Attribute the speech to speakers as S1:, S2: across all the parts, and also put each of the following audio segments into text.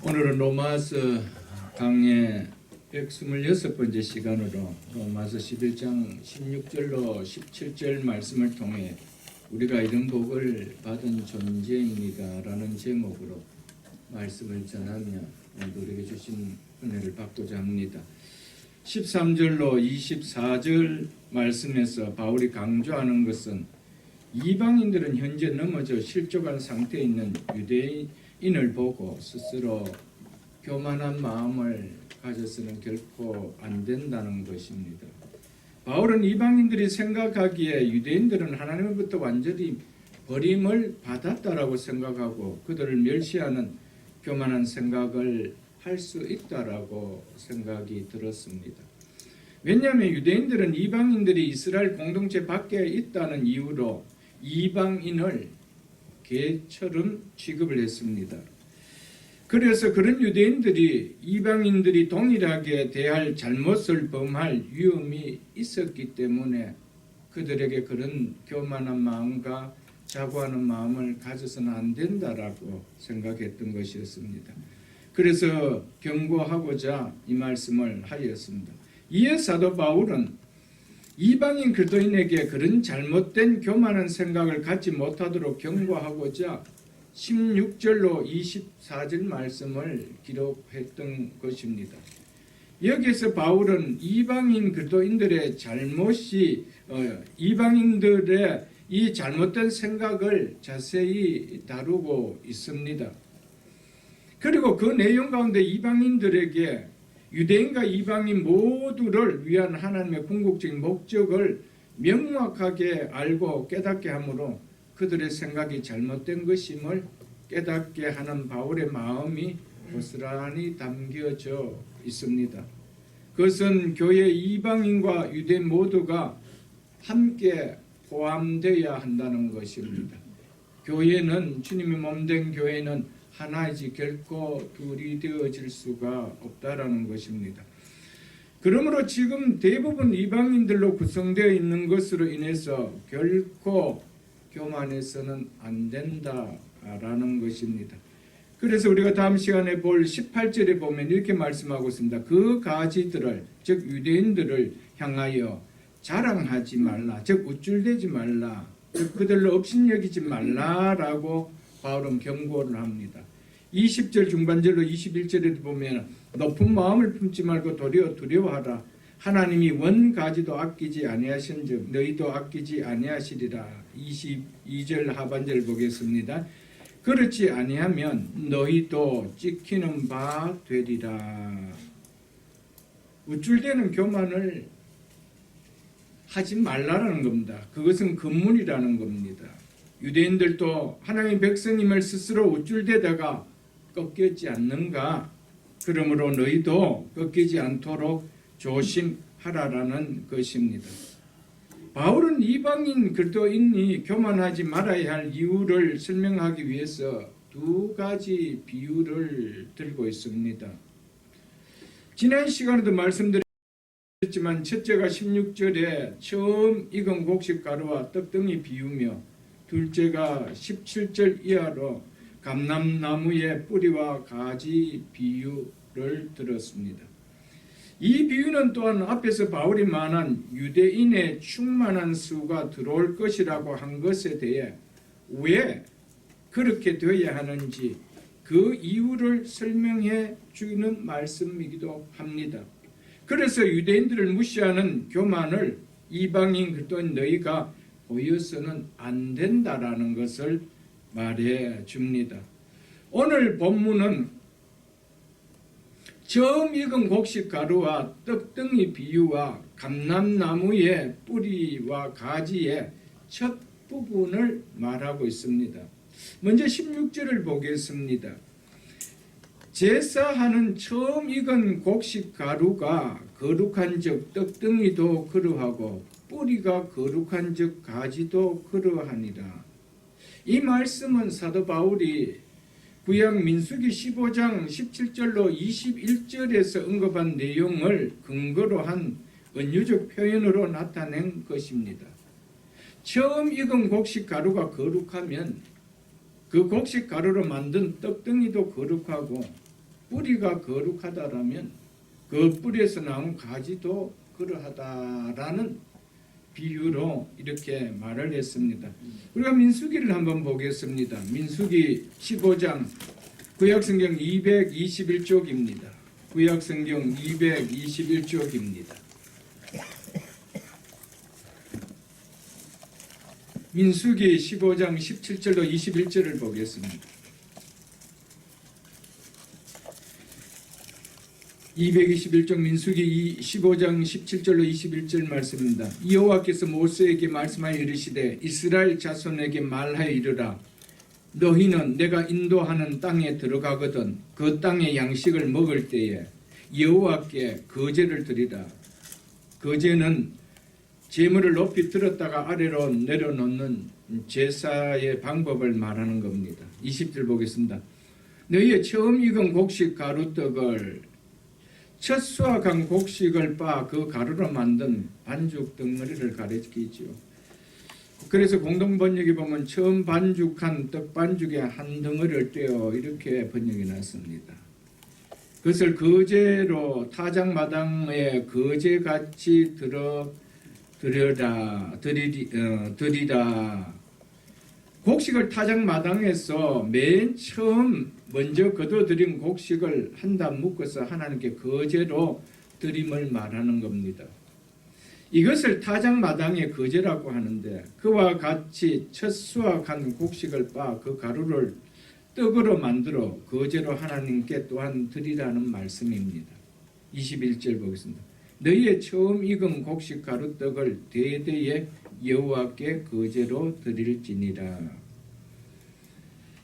S1: 오늘은 로마서 강의 126번째 시간으로 로마서 11장 16절로 17절 말씀을 통해 우리가 이런 복을 받은 존재입니다 라는 제목으로 말씀을 전하며 우리에게 주신 은혜를 받고자 합니다. 13절로 24절 말씀에서 바울이 강조하는 것은 이방인들은 현재 넘어져 실족한 상태에 있는 유대인을 보고 스스로 교만한 마음을 가져서는 결코 안 된다는 것입니다. 바울은 이방인들이 생각하기에 유대인들은 하나님으로부터 완전히 버림을 받았다라고 생각하고 그들을 멸시하는 교만한 생각을 할 수 있다라고 생각이 들었습니다. 왜냐하면 유대인들은 이방인들이 이스라엘 공동체 밖에 있다는 이유로 이방인을 개처럼 취급을 했습니다. 그래서 그런 유대인들이 이방인들이 동일하게 대할 잘못을 범할 위험이 있었기 때문에 그들에게 그런 교만한 마음과 자고하는 마음을 가져서는 안 된다라고 생각했던 것이었습니다. 그래서 경고하고자 이 말씀을 하였습니다. 이에 사도 바울은 이방인 그리스도인에게 그런 잘못된 교만한 생각을 갖지 못하도록 경고하고자 16절로 24절 말씀을 기록했던 것입니다. 여기서 바울은 이방인 그리스도인들의 잘못이 이방인들의 이 잘못된 생각을 자세히 다루고 있습니다. 그리고 그 내용 가운데 이방인들에게 유대인과 이방인 모두를 위한 하나님의 궁극적인 목적을 명확하게 알고 깨닫게 하므로 그들의 생각이 잘못된 것임을 깨닫게 하는 바울의 마음이 고스란히 담겨져 있습니다. 그것은 교회 이방인과 유대인 모두가 함께 포함되어야 한다는 것입니다. 교회는 주님의 몸된 교회는 하나이지 결코 둘이 되어질 수가 없다라는 것입니다. 그러므로 지금 대부분 이방인들로 구성되어 있는 것으로 인해서 결코 교만해서는 안 된다라는 것입니다. 그래서 우리가 다음 시간에 볼 18절에 보면 이렇게 말씀하고 있습니다. 그 가지들을 즉 유대인들을 향하여 자랑하지 말라, 즉 우쭐대지 말라, 즉 그들로 업신여기지 말라라고 바울은 경고를 합니다. 20절 중반절로 21절에도 보면 높은 마음을 품지 말고 도리어 두려워하라. 하나님이 원 가지도 아끼지 아니하신즉 너희도 아끼지 아니하시리라. 22절 하반절 보겠습니다. 그렇지 아니하면 너희도 찍히는 바 되리라. 우쭐대는 교만을 하지 말라라는 겁니다. 그것은 금문이라는 겁니다. 유대인들도 하나님의 백성임을 스스로 우쭐대다가 꺾이지 않는가? 그러므로 너희도 꺾이지 않도록 조심하라라는 것입니다. 바울은 이방인 그리스도인이 교만하지 말아야 할 이유를 설명하기 위해서 두 가지 비유를 들고 있습니다. 지난 시간에도 말씀드렸지만 첫째가 16절에 처음 익은 곡식 가루와 떡등이 비유며 둘째가 17절 이하로 감람나무의 뿌리와 가지 비유를 들었습니다. 이 비유는 또한 앞에서 바울이 말한 유대인의 충만한 수가 들어올 것이라고 한 것에 대해 왜 그렇게 되어야 하는지 그 이유를 설명해 주는 말씀이기도 합니다. 그래서 유대인들을 무시하는 교만을 이방인 그리스도인 너희가 보여서는 안 된다라는 것을 말해 줍니다. 오늘 본문은 처음 익은 곡식 가루와 떡등이 비유와 감람나무의 뿌리와 가지의 첫 부분을 말하고 있습니다. 먼저 16절을 보겠습니다. 제사하는 처음 익은 곡식 가루가 거룩한 즉 떡등이도 그러하고 뿌리가 거룩한 즉 가지도 그러하니라. 이 말씀은 사도 바울이 구약 민수기 15장 17절로 21절에서 언급한 내용을 근거로 한 은유적 표현으로 나타낸 것입니다. 처음 익은 곡식 가루가 거룩하면 그 곡식 가루로 만든 떡덩이도 거룩하고 뿌리가 거룩하다라면 그 뿌리에서 나온 가지도 그러하다라는 비유로 이렇게 말을 했습니다. 우리가 민수기를 한번 보겠습니다. 민수기 15장 구약성경 221쪽입니다. 구약성경 221쪽입니다. 민수기 15장 17절로 21절을 보겠습니다. 221쪽 민수기 15장 17절로 21절 말씀입니다. 여호와께서 모세에게 말씀하여 이르시되 이스라엘 자손에게 말하여 이르라. 너희는 내가 인도하는 땅에 들어가거든 그 땅의 양식을 먹을 때에 여호와께 거제를 드리라. 거제는 제물을 높이 들었다가 아래로 내려놓는 제사의 방법을 말하는 겁니다. 20절 보겠습니다. 너희의 처음 익은 곡식 가루떡을 첫 수확한 곡식을 빻아 그 가루로 만든 반죽 덩어리를 가리키지요. 그래서 공동번역에 보면 처음 반죽한 떡 반죽에 한 덩어리를 떼어 이렇게 번역이 났습니다. 그것을 거제로 타작마당에 거제같이 드리라. 곡식을 타작마당에서 맨 처음 먼저 거둬들인 곡식을 한 단 묶어서 하나님께 거제로 드림을 말하는 겁니다. 이것을 타작마당의 거제라고 하는데 그와 같이 첫 수확한 곡식을 빻아 그 가루를 떡으로 만들어 거제로 하나님께 또한 드리라는 말씀입니다. 21절 보겠습니다. 너희의 처음 익은 곡식 가루떡을 대대에 여호와께 거제로 드릴지니라.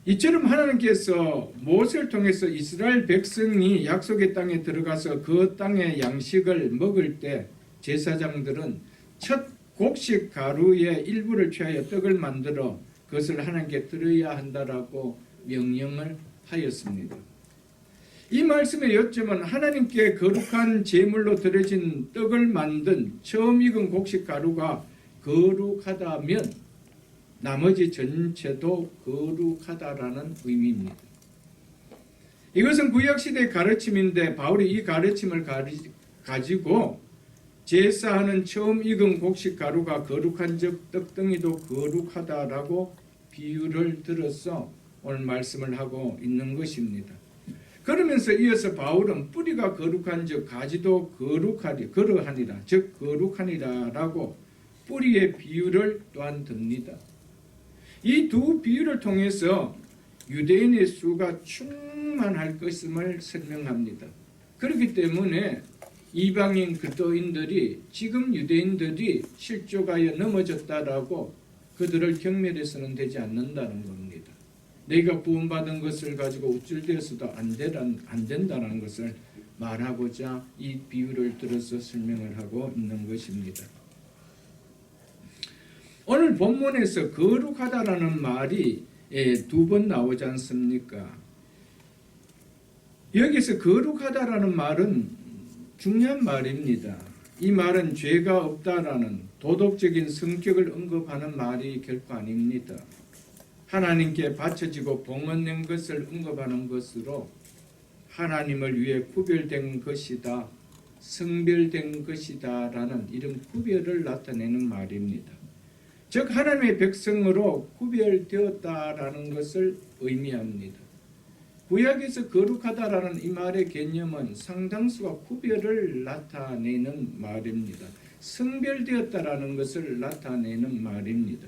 S1: 이처럼 하나님께서 모세를 통해서 이스라엘 백성이 약속의 땅에 들어가서 그 땅의 양식을 먹을 때 제사장들은 첫 곡식 가루의 일부를 취하여 떡을 만들어 그것을 하나님께 드려야 한다라고 명령을 하였습니다. 이 말씀의 요점은 하나님께 거룩한 제물로 드려진 떡을 만든 처음 익은 곡식 가루가 거룩하다면 나머지 전체도 거룩하다라는 의미입니다. 이것은 구약시대의 가르침인데 바울이 이 가르침을 가지고 제사하는 처음 익은 곡식 가루가 거룩한 즉 떡덩이도 거룩하다라고 비유를 들어서 오늘 말씀을 하고 있는 것입니다. 그러면서 이어서 바울은 뿌리가 거룩한 즉 가지도 그러하니라 즉 거룩하니라라고 뿌리의 비유를 또한 듭니다. 이 두 비유를 통해서 유대인의 수가 충만할 것임을 설명합니다. 그렇기 때문에 이방인 그리스도인들이 지금 유대인들이 실족하여 넘어졌다라고 그들을 경멸해서는 되지 않는다는 겁니다. 내가 구원받은 것을 가지고 우쭐대어서도 안 된다는 것을 말하고자 이 비유를 들어서 설명을 하고 있는 것입니다. 오늘 본문에서 거룩하다라는 말이 두 번 나오지 않습니까? 여기서 거룩하다라는 말은 중요한 말입니다. 이 말은 죄가 없다라는 도덕적인 성격을 언급하는 말이 결코 아닙니다. 하나님께 바쳐지고 봉헌된 것을 언급하는 것으로 하나님을 위해 구별된 것이다, 성별된 것이다 라는 이런 구별을 나타내는 말입니다. 즉 하나님의 백성으로 구별되었다라는 것을 의미합니다. 구약에서 거룩하다라는 이 말의 개념은 상당수가 구별을 나타내는 말입니다. 성별되었다라는 것을 나타내는 말입니다.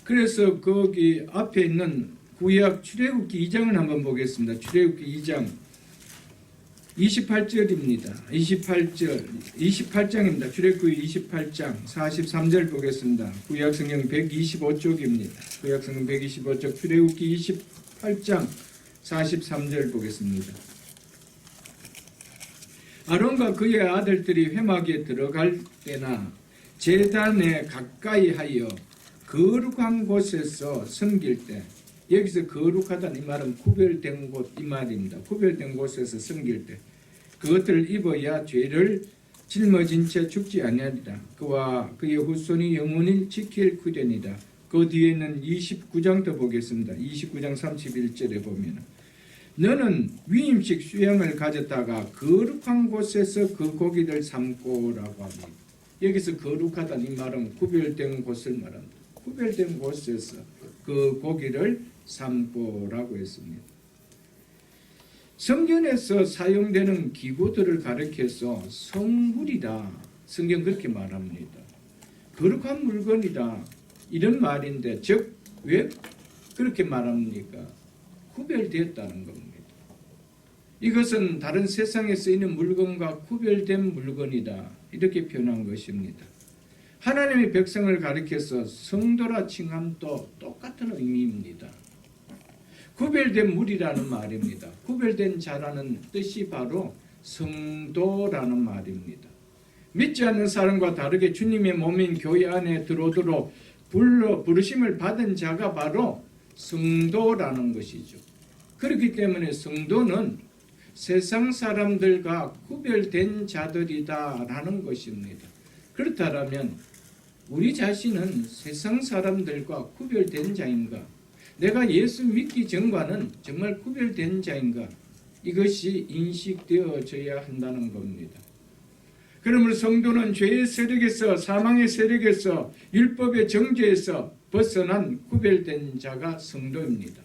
S1: 그래서 거기 앞에 있는 구약 출애굽기 2장을 한번 보겠습니다. 출애굽기 2장 28절입니다. 28장입니다. 출애굽기 28장 43절 보겠습니다. 구약성경 125쪽입니다. 구약성경 125쪽 출애굽기 28장 43절 보겠습니다. 아론과 그의 아들들이 회막에 들어갈 때나 제단에 가까이 하여 거룩한 곳에서 섬길 때, 여기서 거룩하다는 이 말은 구별된 곳 이 말입니다. 구별된 곳에서 섬길 때 그것들을 입어야 죄를 짊어진 채 죽지 아니하리라. 그와 그의 후손이 영원히 지킬 구전이다. 그 뒤에는 29장 더 보겠습니다. 29장 31절에 보면 너는 위임식 수양을 가졌다가 거룩한 곳에서 그 고기를 삶고라고 합니다. 여기서 거룩하다는 이 말은 구별된 곳을 말합니다. 구별된 곳에서 그 고기를 삶고라고 했습니다. 성경에서 사용되는 기구들을 가리켜서 성물이다. 성경 그렇게 말합니다. 거룩한 물건이다. 이런 말인데 즉 왜 그렇게 말합니까? 구별되었다는 겁니다. 이것은 다른 세상에 쓰이는 물건과 구별된 물건이다. 이렇게 표현한 것입니다. 하나님의 백성을 가리켜서 성도라 칭함도 똑같은 의미입니다. 구별된 물이라는 말입니다. 구별된 자라는 뜻이 바로 성도라는 말입니다. 믿지 않는 사람과 다르게 주님의 몸인 교회 안에 들어오도록 부르심을 받은 자가 바로 성도라는 것이죠. 그렇기 때문에 성도는 세상 사람들과 구별된 자들이다라는 것입니다. 그렇다면 우리 자신은 세상 사람들과 구별된 자인가? 내가 예수 믿기 전과는 정말 구별된 자인가? 이것이 인식되어져야 한다는 겁니다. 그러므로 성도는 죄의 세력에서, 사망의 세력에서, 율법의 정죄에서 벗어난 구별된 자가 성도입니다.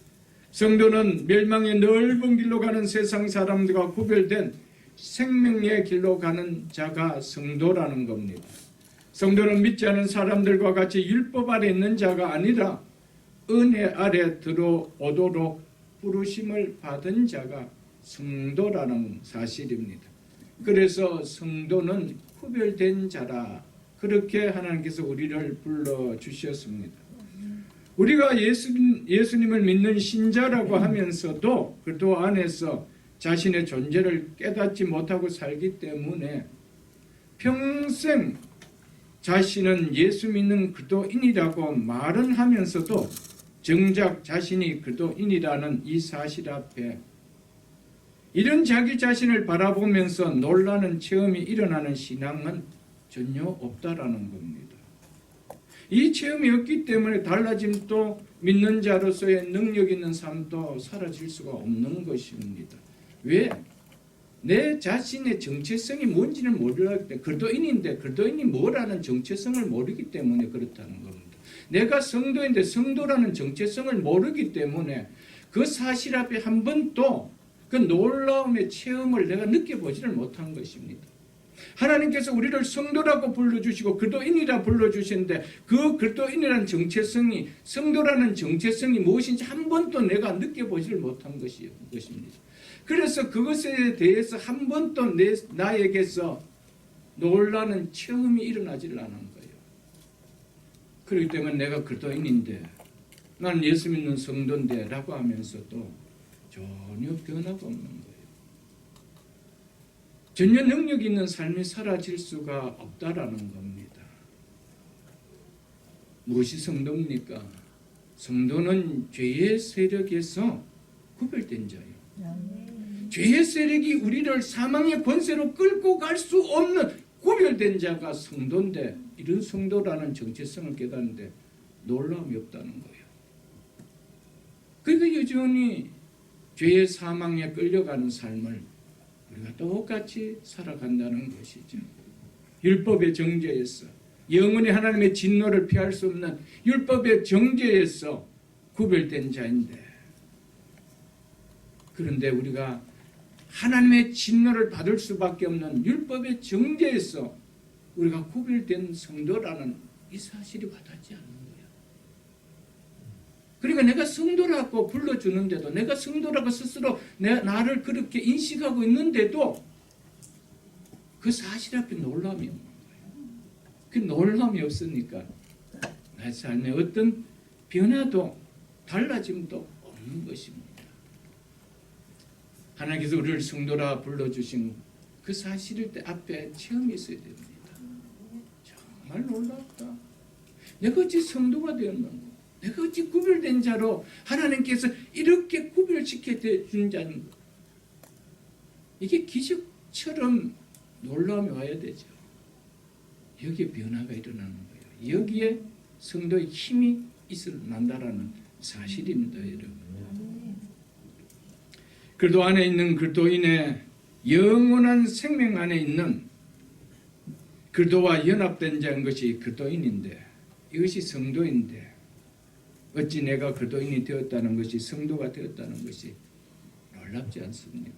S1: 성도는 멸망의 넓은 길로 가는 세상 사람들과 구별된 생명의 길로 가는 자가 성도라는 겁니다. 성도는 믿지 않은 사람들과 같이 율법 아래 있는 자가 아니라 은혜 아래 들어오도록 부르심을 받은 자가 성도라는 사실입니다. 그래서 성도는 구별된 자라, 그렇게 하나님께서 우리를 불러주셨습니다. 우리가 예수님을 믿는 신자라고 하면서도 그도 안에서 자신의 존재를 깨닫지 못하고 살기 때문에 평생 자신은 예수 믿는 그도인이라고 말은 하면서도 정작 자신이 그도인이라는 이 사실 앞에 이런 자기 자신을 바라보면서 놀라는 체험이 일어나는 신앙은 전혀 없다라는 겁니다. 이 체험이 없기 때문에 달라짐도 믿는 자로서의 능력 있는 삶도 사라질 수가 없는 것입니다. 왜? 내 자신의 정체성이 뭔지를 모르기 때문에, 그리스도인인데 그리스도인이 뭐라는 정체성을 모르기 때문에 그렇다는 겁니다. 내가 성도인데 성도라는 정체성을 모르기 때문에 그 사실 앞에 한 번도 그 놀라움의 체험을 내가 느껴보지를 못한 것입니다. 하나님께서 우리를 성도라고 불러주시고 그리스도인이라 불러주시는데 그 그리스도인이라는 정체성이, 성도라는 정체성이 무엇인지 한 번도 내가 느껴보지를 못한 것입니다. 그래서 그것에 대해서 한 번도 나에게서 놀라는 체험이 일어나질 않은 거예요. 그렇기 때문에 내가 그리스도인인데, 나는 예수 믿는 성도인데 라고 하면서도 전혀 변화가 없는 거예요. 전혀 능력 있는 삶이 사라질 수가 없다라는 겁니다. 무엇이 성도입니까? 성도는 죄의 세력에서 구별된 자예요. 죄의 세력이 우리를 사망의 권세로 끌고 갈 수 없는 구별된 자가 성도인데, 이런 성도라는 정체성을 깨닫는데 놀라움이 없다는 거예요. 그러니까 여전히 죄의 사망에 끌려가는 삶을 우리가 똑같이 살아간다는 것이죠. 율법의 정죄에서, 영원히 하나님의 진노를 피할 수 없는 율법의 정죄에서 구별된 자인데, 그런데 우리가 하나님의 진노를 받을 수밖에 없는 율법의 정죄에서 우리가 구별된 성도라는 이 사실이 와닿지 않는 거예요. 그러니까 내가 성도라고 불러주는데도, 내가 성도라고 스스로 나를 그렇게 인식하고 있는데도 그 사실 앞에 놀라움이 없는 거예요. 그 놀라움이 없으니까 나의 삶에 어떤 변화도 달라짐도 없는 것입니다. 하나님께서 우리를 성도라 불러주신 그 사실 앞에 체험이 있어야 됩니다. 정말 놀랍다. 내가 어찌 성도가 되었는가? 내가 어찌 구별된 자로 하나님께서 이렇게 구별시켜 준 자인가? 이게 기적처럼 놀라움이 와야 되죠. 여기에 변화가 일어나는 거예요. 여기에 성도의 힘이 난다라는 사실입니다, 여러분. 그리스도 안에 있는 그리스도인의 영원한 생명 안에 있는 그리스도와 연합된 자인 것이 그리스도인인데, 이것이 성도인데, 어찌 내가 그리스도인이 되었다는 것이, 성도가 되었다는 것이 놀랍지 않습니까?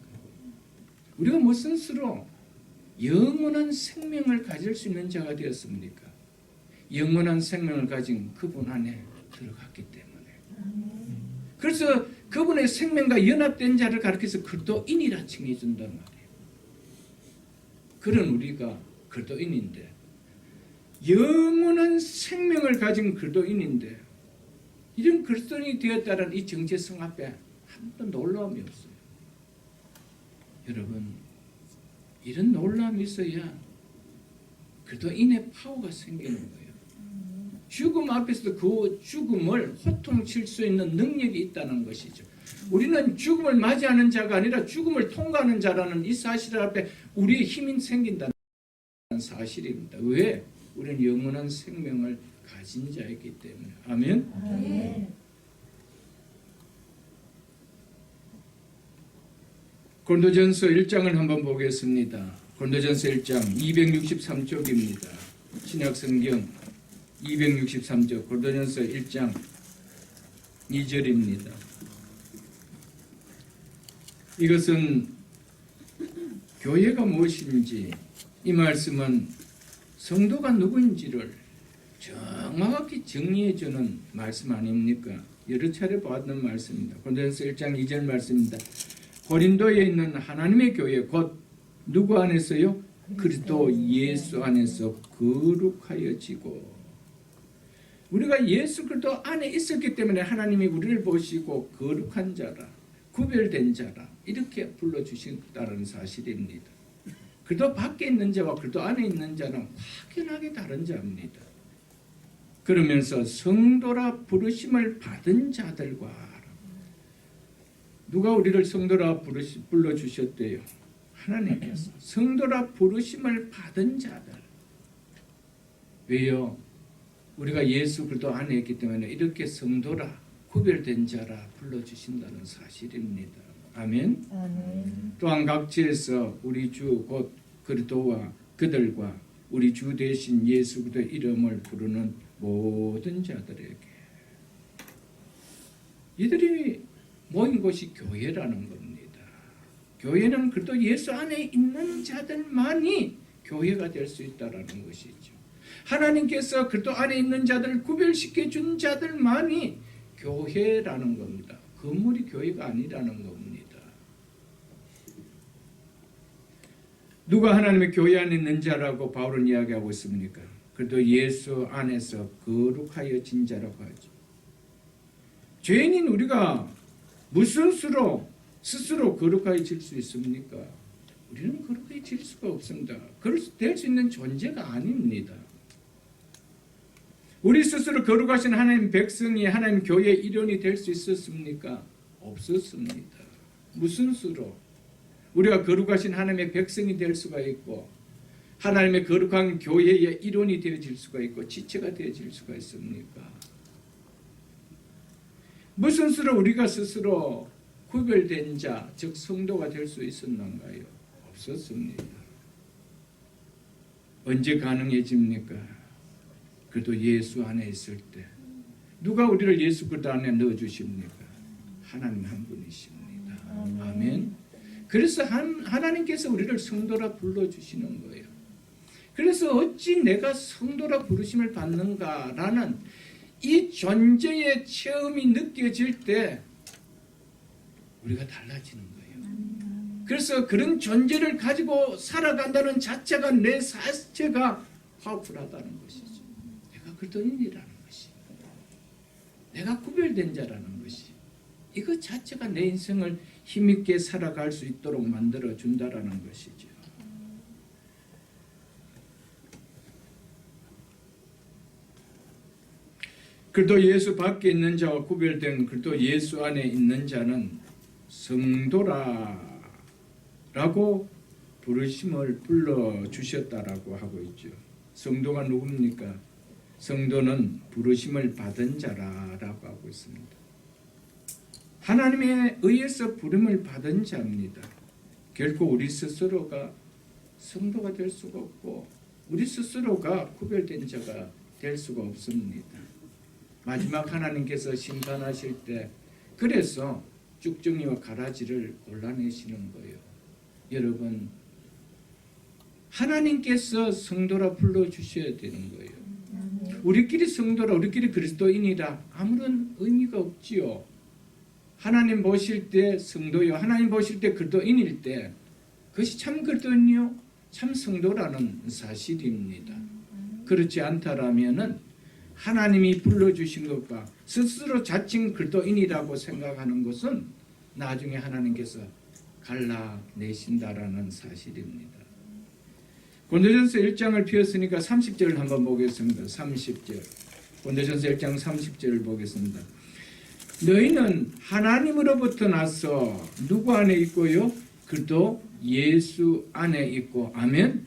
S1: 우리가 무슨 수로 영원한 생명을 가질 수 있는 자가 되었습니까? 영원한 생명을 가진 그분 안에 들어갔기 때문에. 그래서 그분의 생명과 연합된 자를 가리켜서 그리스도인이라 칭해 준단 말이에요. 그런 우리가 그리스도인인데, 영원한 생명을 가진 그리스도인인데, 이런 그리스도인이 되었다는 이 정체성 앞에 한도 놀라움이 없어요. 여러분, 이런 놀라움이 있어야 그리스도인의 파워가 생기는 거예요. 죽음 앞에서도 그 죽음을 호통칠 수 있는 능력이 있다는 것이죠. 우리는 죽음을 맞이하는 자가 아니라 죽음을 통과하는 자라는 이 사실 앞에 우리의 힘이 생긴다는 사실입니다. 왜? 우리는 영원한 생명을 가진 자이기 때문에. 아멘. 아멘. 고린도전서 1장을 한번 보겠습니다. 고린도전서 1장 263쪽입니다. 신약성경 263쪽 고린도전서 1장 2절입니다. 이것은 교회가 무엇인지, 이 말씀은 성도가 누구인지를 정확하게 정리해주는 말씀 아닙니까? 여러 차례 보았던 말씀입니다. 고린도전서 1장 2절 말씀입니다. 고린도에 있는 하나님의 교회, 곧 누구 안에서요? 그리스도 예수 안에서 거룩하여지고. 우리가 예수 그리스도 안에 있었기 때문에 하나님이 우리를 보시고 거룩한 자라, 구별된 자라 이렇게 불러주신다는 사실입니다. 그리스도 밖에 있는 자와 그리스도 안에 있는 자는 확연하게 다른 자입니다. 그러면서 성도라 부르심을 받은 자들과, 누가 우리를 성도라 불러주셨대요? 하나님께서. 성도라 부르심을 받은 자들. 왜요? 우리가 예수 그리스도 안에 있기 때문에 이렇게 성도라, 구별된 자라 불러주신다는 사실입니다. 아멘. 아멘. 또한 각지에서 우리 주 곧 그리스도와 그들과 우리 주 대신 예수 그리스도 이름을 부르는 모든 자들에게, 이들이 모인 곳이 교회라는 겁니다. 교회는 그리스도 예수 안에 있는 자들만이 교회가 될 수 있다는 것이죠. 하나님께서 그리스도 안에 있는 자들을 구별시켜 준 자들만이 교회라는 겁니다. 건물이 교회가 아니라는 겁니다. 누가 하나님의 교회 안에 있는 자라고 바울은 이야기하고 있습니까? 그래도 예수 안에서 거룩하여진 자라고 하죠. 죄인인 우리가 무슨 수로 스스로 거룩하여질 수 있습니까? 우리는 거룩해질 수가 없습니다. 될 수 있는 존재가 아닙니다. 우리 스스로 거룩하신 하나님 백성이 하나님 교회의 일원이 될 수 있었습니까? 없었습니다. 무슨 수로 우리가 거룩하신 하나님의 백성이 될 수가 있고, 하나님의 거룩한 교회의 일원이 되어질 수가 있고, 지체가 되어질 수가 있습니까? 무슨 수로 우리가 스스로 구별된 자, 즉 성도가 될 수 있었는가요? 없었습니다. 언제 가능해집니까? 그래도 예수 안에 있을 때. 누가 우리를 예수 그리스도 안에 넣어주십니까? 하나님 한 분이십니다. 아멘. 그래서 하나님께서 우리를 성도라 불러주시는 거예요. 그래서 어찌 내가 성도라 부르심을 받는가라는 이 존재의 체험이 느껴질 때 우리가 달라지는 거예요. 그래서 그런 존재를 가지고 살아간다는 자체가, 내 자체가 파워풀하다는 것이죠. 내가 그리스도인이라는 것이, 내가 구별된 자라는 것이, 이거 자체가 내 인생을 힘있게 살아갈 수 있도록 만들어준다라는 것이죠. 그리스도 예수 밖에 있는 자와 구별된 그리스도 예수 안에 있는 자는 성도라라고 부르심을 불러주셨다라고 하고 있죠. 성도가 누굽니까? 성도는 부르심을 받은 자라라고 하고 있습니다. 하나님에 의해서 부름을 받은 자입니다. 결코 우리 스스로가 성도가 될 수가 없고 우리 스스로가 구별된 자가 될 수가 없습니다. 마지막 하나님께서 심판하실 때 그래서 쭉정이와 가라지를 골라내시는 거예요. 여러분, 하나님께서 성도라 불러주셔야 되는 거예요. 우리끼리 성도라, 우리끼리 그리스도인이라 아무런 의미가 없지요. 하나님 보실 때 성도요, 하나님 보실 때 그리스도인일 때 그것이 참 그리스도인이요, 참 성도라는 사실입니다. 그렇지 않다라면은 하나님이 불러주신 것과 스스로 자칭 그리스도인이라고 생각하는 것은 나중에 하나님께서 갈라내신다라는 사실입니다. 고린도전서 1장을 펴었으니까 30절을 한번 보겠습니다. 30절. 고린도전서 1장 30절을 보겠습니다. 너희는 하나님으로부터 나서 누구 안에 있고요? 그도 예수 안에 있고. 아멘.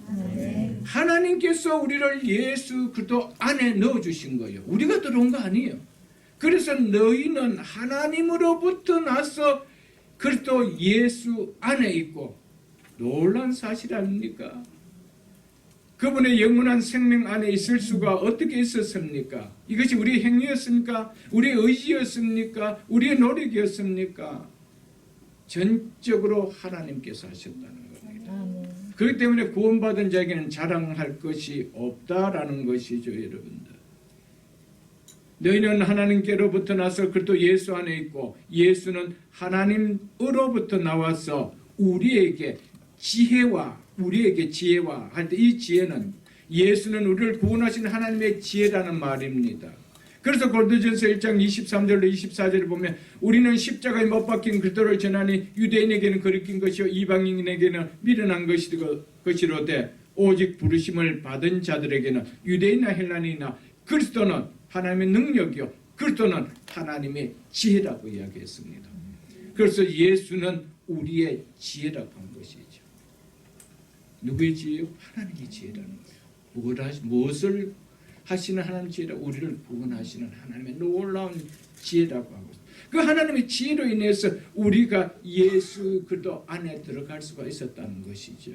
S1: 하나님께서 우리를 예수 그도 안에 넣어주신 거예요. 우리가 들어온 거 아니에요. 그래서 너희는 하나님으로부터 나서 그리스도 예수 안에 있고. 놀라운 사실 아닙니까? 그분의 영원한 생명 안에 있을 수가 어떻게 있었습니까? 이것이 우리의 행위였습니까? 우리의 의지였습니까? 우리의 노력이었습니까? 전적으로 하나님께서 하셨다는 겁니다. 그렇기 때문에 구원받은 자에게는 자랑할 것이 없다라는 것이죠, 여러분들. 너희는 하나님께로부터 나서 그리스도 예수 안에 있고 예수는 하나님으로부터 나와서 우리에게 지혜와 할 때 이 지혜는 예수는 우리를 구원하신 하나님의 지혜라는 말입니다. 그래서 고린도전서 1장 23절로 24절을 보면 우리는 십자가에 못 박힌 그리스도를 전하니 유대인에게는 거리낀 것이요 이방인에게는 미련한 것이로되 오직 부르심을 받은 자들에게는 유대인이나 헬라인이나 그리스도는 하나님의 능력이요 그리스도는 하나님의 지혜라고 이야기했습니다. 그래서 예수는 우리의 지혜라고 한 것이죠. 누구의 지혜요? 하나님의 지혜라는 거예요. 무엇을 하시는 하나님의 지혜라? 우리를 구원하시는 하나님의 놀라운 지혜라고 하고 그 하나님의 지혜로 인해서 우리가 예수 그리스도 안에 들어갈 수가 있었다는 것이죠.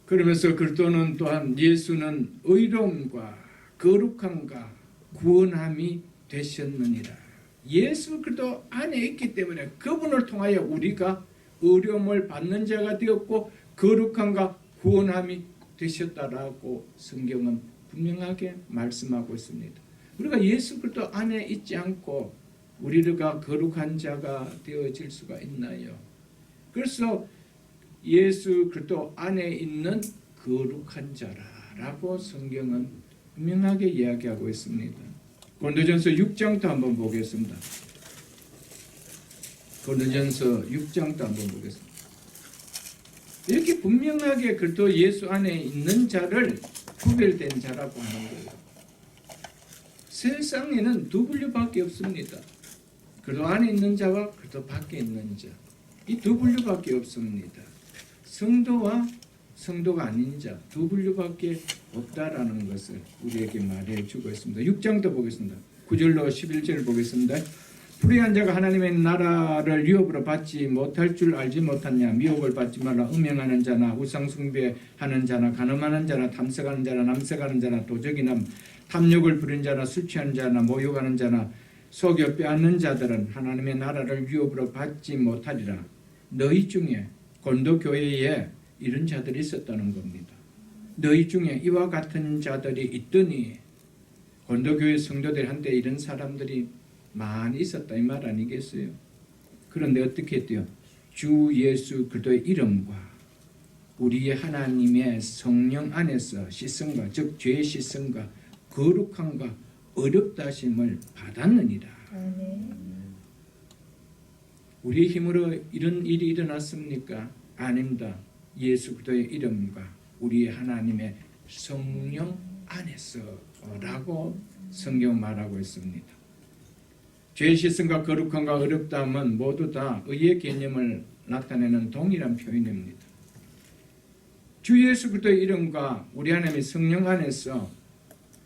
S1: 그러면서 그리스도는 또한 예수는 의로움과 거룩함과 구원함이 되셨느니라. 예수 그리스도 안에 있기 때문에 그분을 통하여 우리가 어려움을 받는 자가 되었고 거룩함과 구원함이 되셨다라고 성경은 분명하게 말씀하고 있습니다. 우리가 예수 그리스도 안에 있지 않고 우리가 거룩한 자가 되어질 수가 있나요? 그래서 예수 그리스도 안에 있는 거룩한 자라라고 성경은 분명하게 이야기하고 있습니다. 고린도전서 6장도 한번 보겠습니다. 고린도전서 6장도 한번 보겠습니다. 이렇게 분명하게 그리스도 예수 안에 있는 자를 구별된 자라고 하는 거예요. 세상에는 두 분류밖에 없습니다. 그리스도 안에 있는 자와 그리스도 밖에 있는 자. 이 두 분류밖에 없습니다. 성도와 성도가 아닌 자 두 분류밖에 없다라는 것을 우리에게 말해주고 있습니다. 6장도 보겠습니다. 9절로 11절 보겠습니다. 불의한 자가 하나님의 나라를 유업으로 받지 못할 줄 알지 못하냐. 미혹을 받지 말라. 음행하는 자나 우상숭배하는 자나 간음하는 자나 탐색하는 자나 남색하는 자나 도적이나 탐욕을 부린 자나 술 취하는 자나 모욕하는 자나 속여 빼앗는 자들은 하나님의 나라를 유업으로 받지 못하리라. 너희 중에 고린도 교회에 이런 자들이 있었다는 겁니다. 너희 중에 이와 같은 자들이 있더니 고린도 교회 성도들 한테 이런 사람들이 많이 있었다 이 말 아니겠어요? 그런데 어떻게 했대요? 주 예수 그리스도의 이름과 우리의 하나님의 성령 안에서 씻음과 즉 죄의 씻음과 거룩함과 어렵다 하심을 받았느니라. 우리의 힘으로 이런 일이 일어났습니까? 아닙니다. 예수 그리스도의 이름과 우리의 하나님의 성령 안에서라고 성경 말하고 있습니다. 죄의 씻음과 거룩함과 어렵다함은 모두 다 의의 개념을 나타내는 동일한 표현입니다. 주 예수 그리스도의 이름과 우리 하나님의 성령 안에서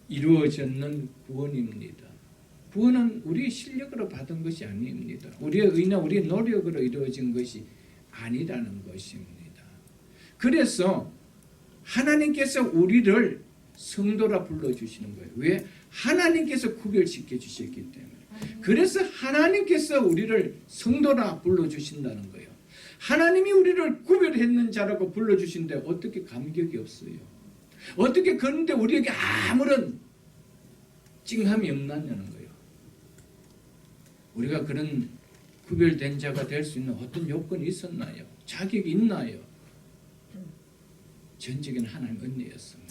S1: 이루어졌는 구원입니다. 구원은 우리의 실력으로 받은 것이 아닙니다. 우리의 의나 우리의 노력으로 이루어진 것이 아니라는 것입니다. 그래서 하나님께서 우리를 성도라 불러주시는 거예요. 왜? 하나님께서 구별시켜 주셨기 때문에. 그래서 하나님께서 우리를 성도라 불러주신다는 거예요. 하나님이 우리를 구별했는 자라고 불러주신데 어떻게 감격이 없어요? 어떻게 그런데 우리에게 아무런 찡함이 없느냐는 거예요. 우리가 그런 구별된 자가 될 수 있는 어떤 요건이 있었나요? 자격이 있나요? 전적인 하나님 은혜였습니다.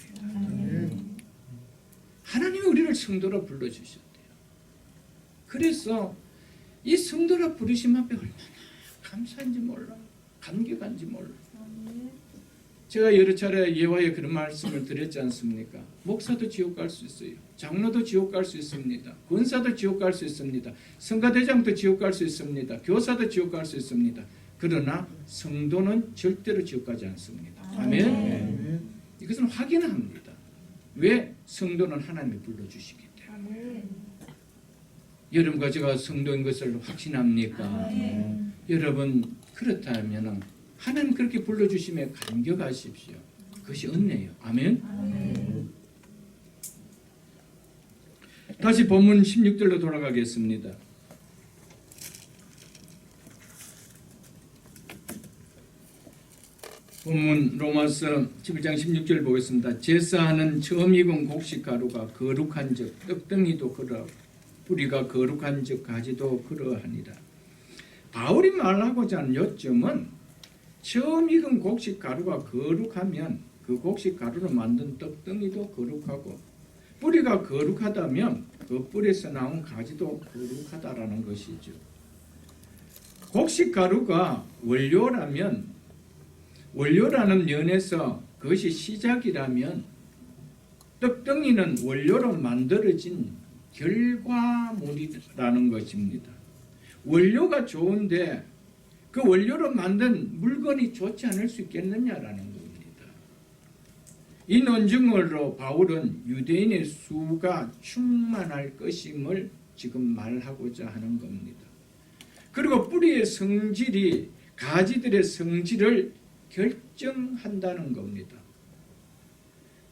S1: 하나님이 우리를 성도라 불러주셨대요. 그래서 이 성도라 부르심 앞에 얼마나 감사한지 몰라, 감격한지 몰라. 제가 여러 차례 예화에 그런 말씀을 드렸지 않습니까? 목사도 지옥 갈 수 있어요. 장로도 지옥 갈 수 있습니다. 권사도 지옥 갈 수 있습니다. 성가대장도 지옥 갈 수 있습니다. 교사도 지옥 갈 수 있습니다. 그러나 성도는 절대로 지옥 가지 않습니다. 아멘. 이것은 확인합니다. 왜? 성도는 하나님이 불러주시기 때문에. 여러분과 제가 성도인 것을 확신합니까? 여러분 그렇다면 하나님 그렇게 불러주심에 감격하십시오. 그것이 은혜예요. 아멘. 다시 본문 16절로 돌아가겠습니다. 본문 로마서 11장 16절 보겠습니다. 제사하는 처음 익은 곡식 가루가 거룩한 즉 떡덩이도 그러하고 뿌리가 거룩한 즉 가지도 그러하니라. 바울이 말하고자 하는 요점은 처음 익은 곡식 가루가 거룩하면 그 곡식 가루로 만든 떡덩이도 거룩하고 뿌리가 거룩하다면 그 뿌리에서 나온 가지도 거룩하다라는 것이죠. 곡식 가루가 원료라는 면에서 그것이 시작이라면 떡덩이는 원료로 만들어진 결과물이라는 것입니다. 원료가 좋은데 그 원료로 만든 물건이 좋지 않을 수 있겠느냐라는 겁니다. 이 논증으로 바울은 유대인의 수가 충만할 것임을 지금 말하고자 하는 겁니다. 그리고 뿌리의 성질이 가지들의 성질을 결정한다는 겁니다.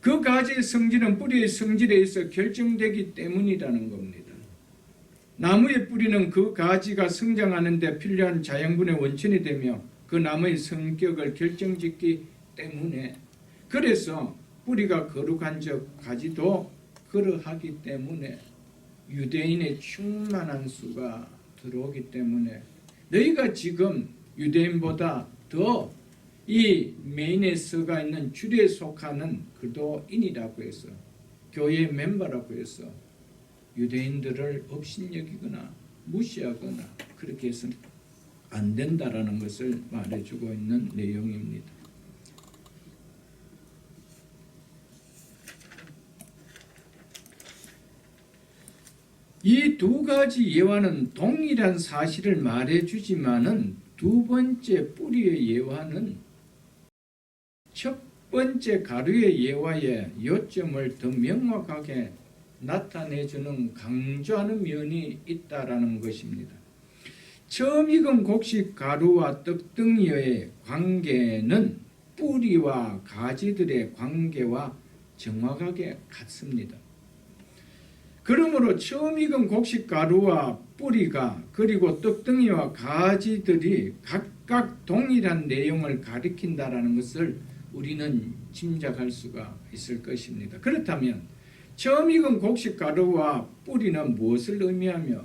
S1: 그 가지의 성질은 뿌리의 성질에 의해서 결정되기 때문이라는 겁니다. 나무의 뿌리는 그 가지가 성장하는 데 필요한 자양분의 원천이 되며 그 나무의 성격을 결정짓기 때문에, 그래서 뿌리가 거룩한 즉 가지도 그러하기 때문에 유대인의 충만한 수가 들어오기 때문에 너희가 지금 유대인보다 더 이 메인에 서가 있는 줄에 속하는 그리스도인이라고 해서 교회의 멤버라고 해서 유대인들을 업신여기거나 무시하거나 그렇게 해서는 안 된다라는 것을 말해주고 있는 내용입니다. 이 두 가지 예화는 동일한 사실을 말해주지만은 두 번째 뿌리의 예화는 첫 번째 가루의 예화의 요점을 더 명확하게 나타내주는 강조하는 면이 있다라는 것입니다. 처음 익은 곡식 가루와 떡덩이의 관계는 뿌리와 가지들의 관계와 정확하게 같습니다. 그러므로 처음 익은 곡식 가루와 뿌리가 그리고 떡덩이와 가지들이 각각 동일한 내용을 가리킨다라는 것을 우리는 짐작할 수가 있을 것입니다. 그렇다면 처음 익은 곡식 가루와 뿌리는 무엇을 의미하며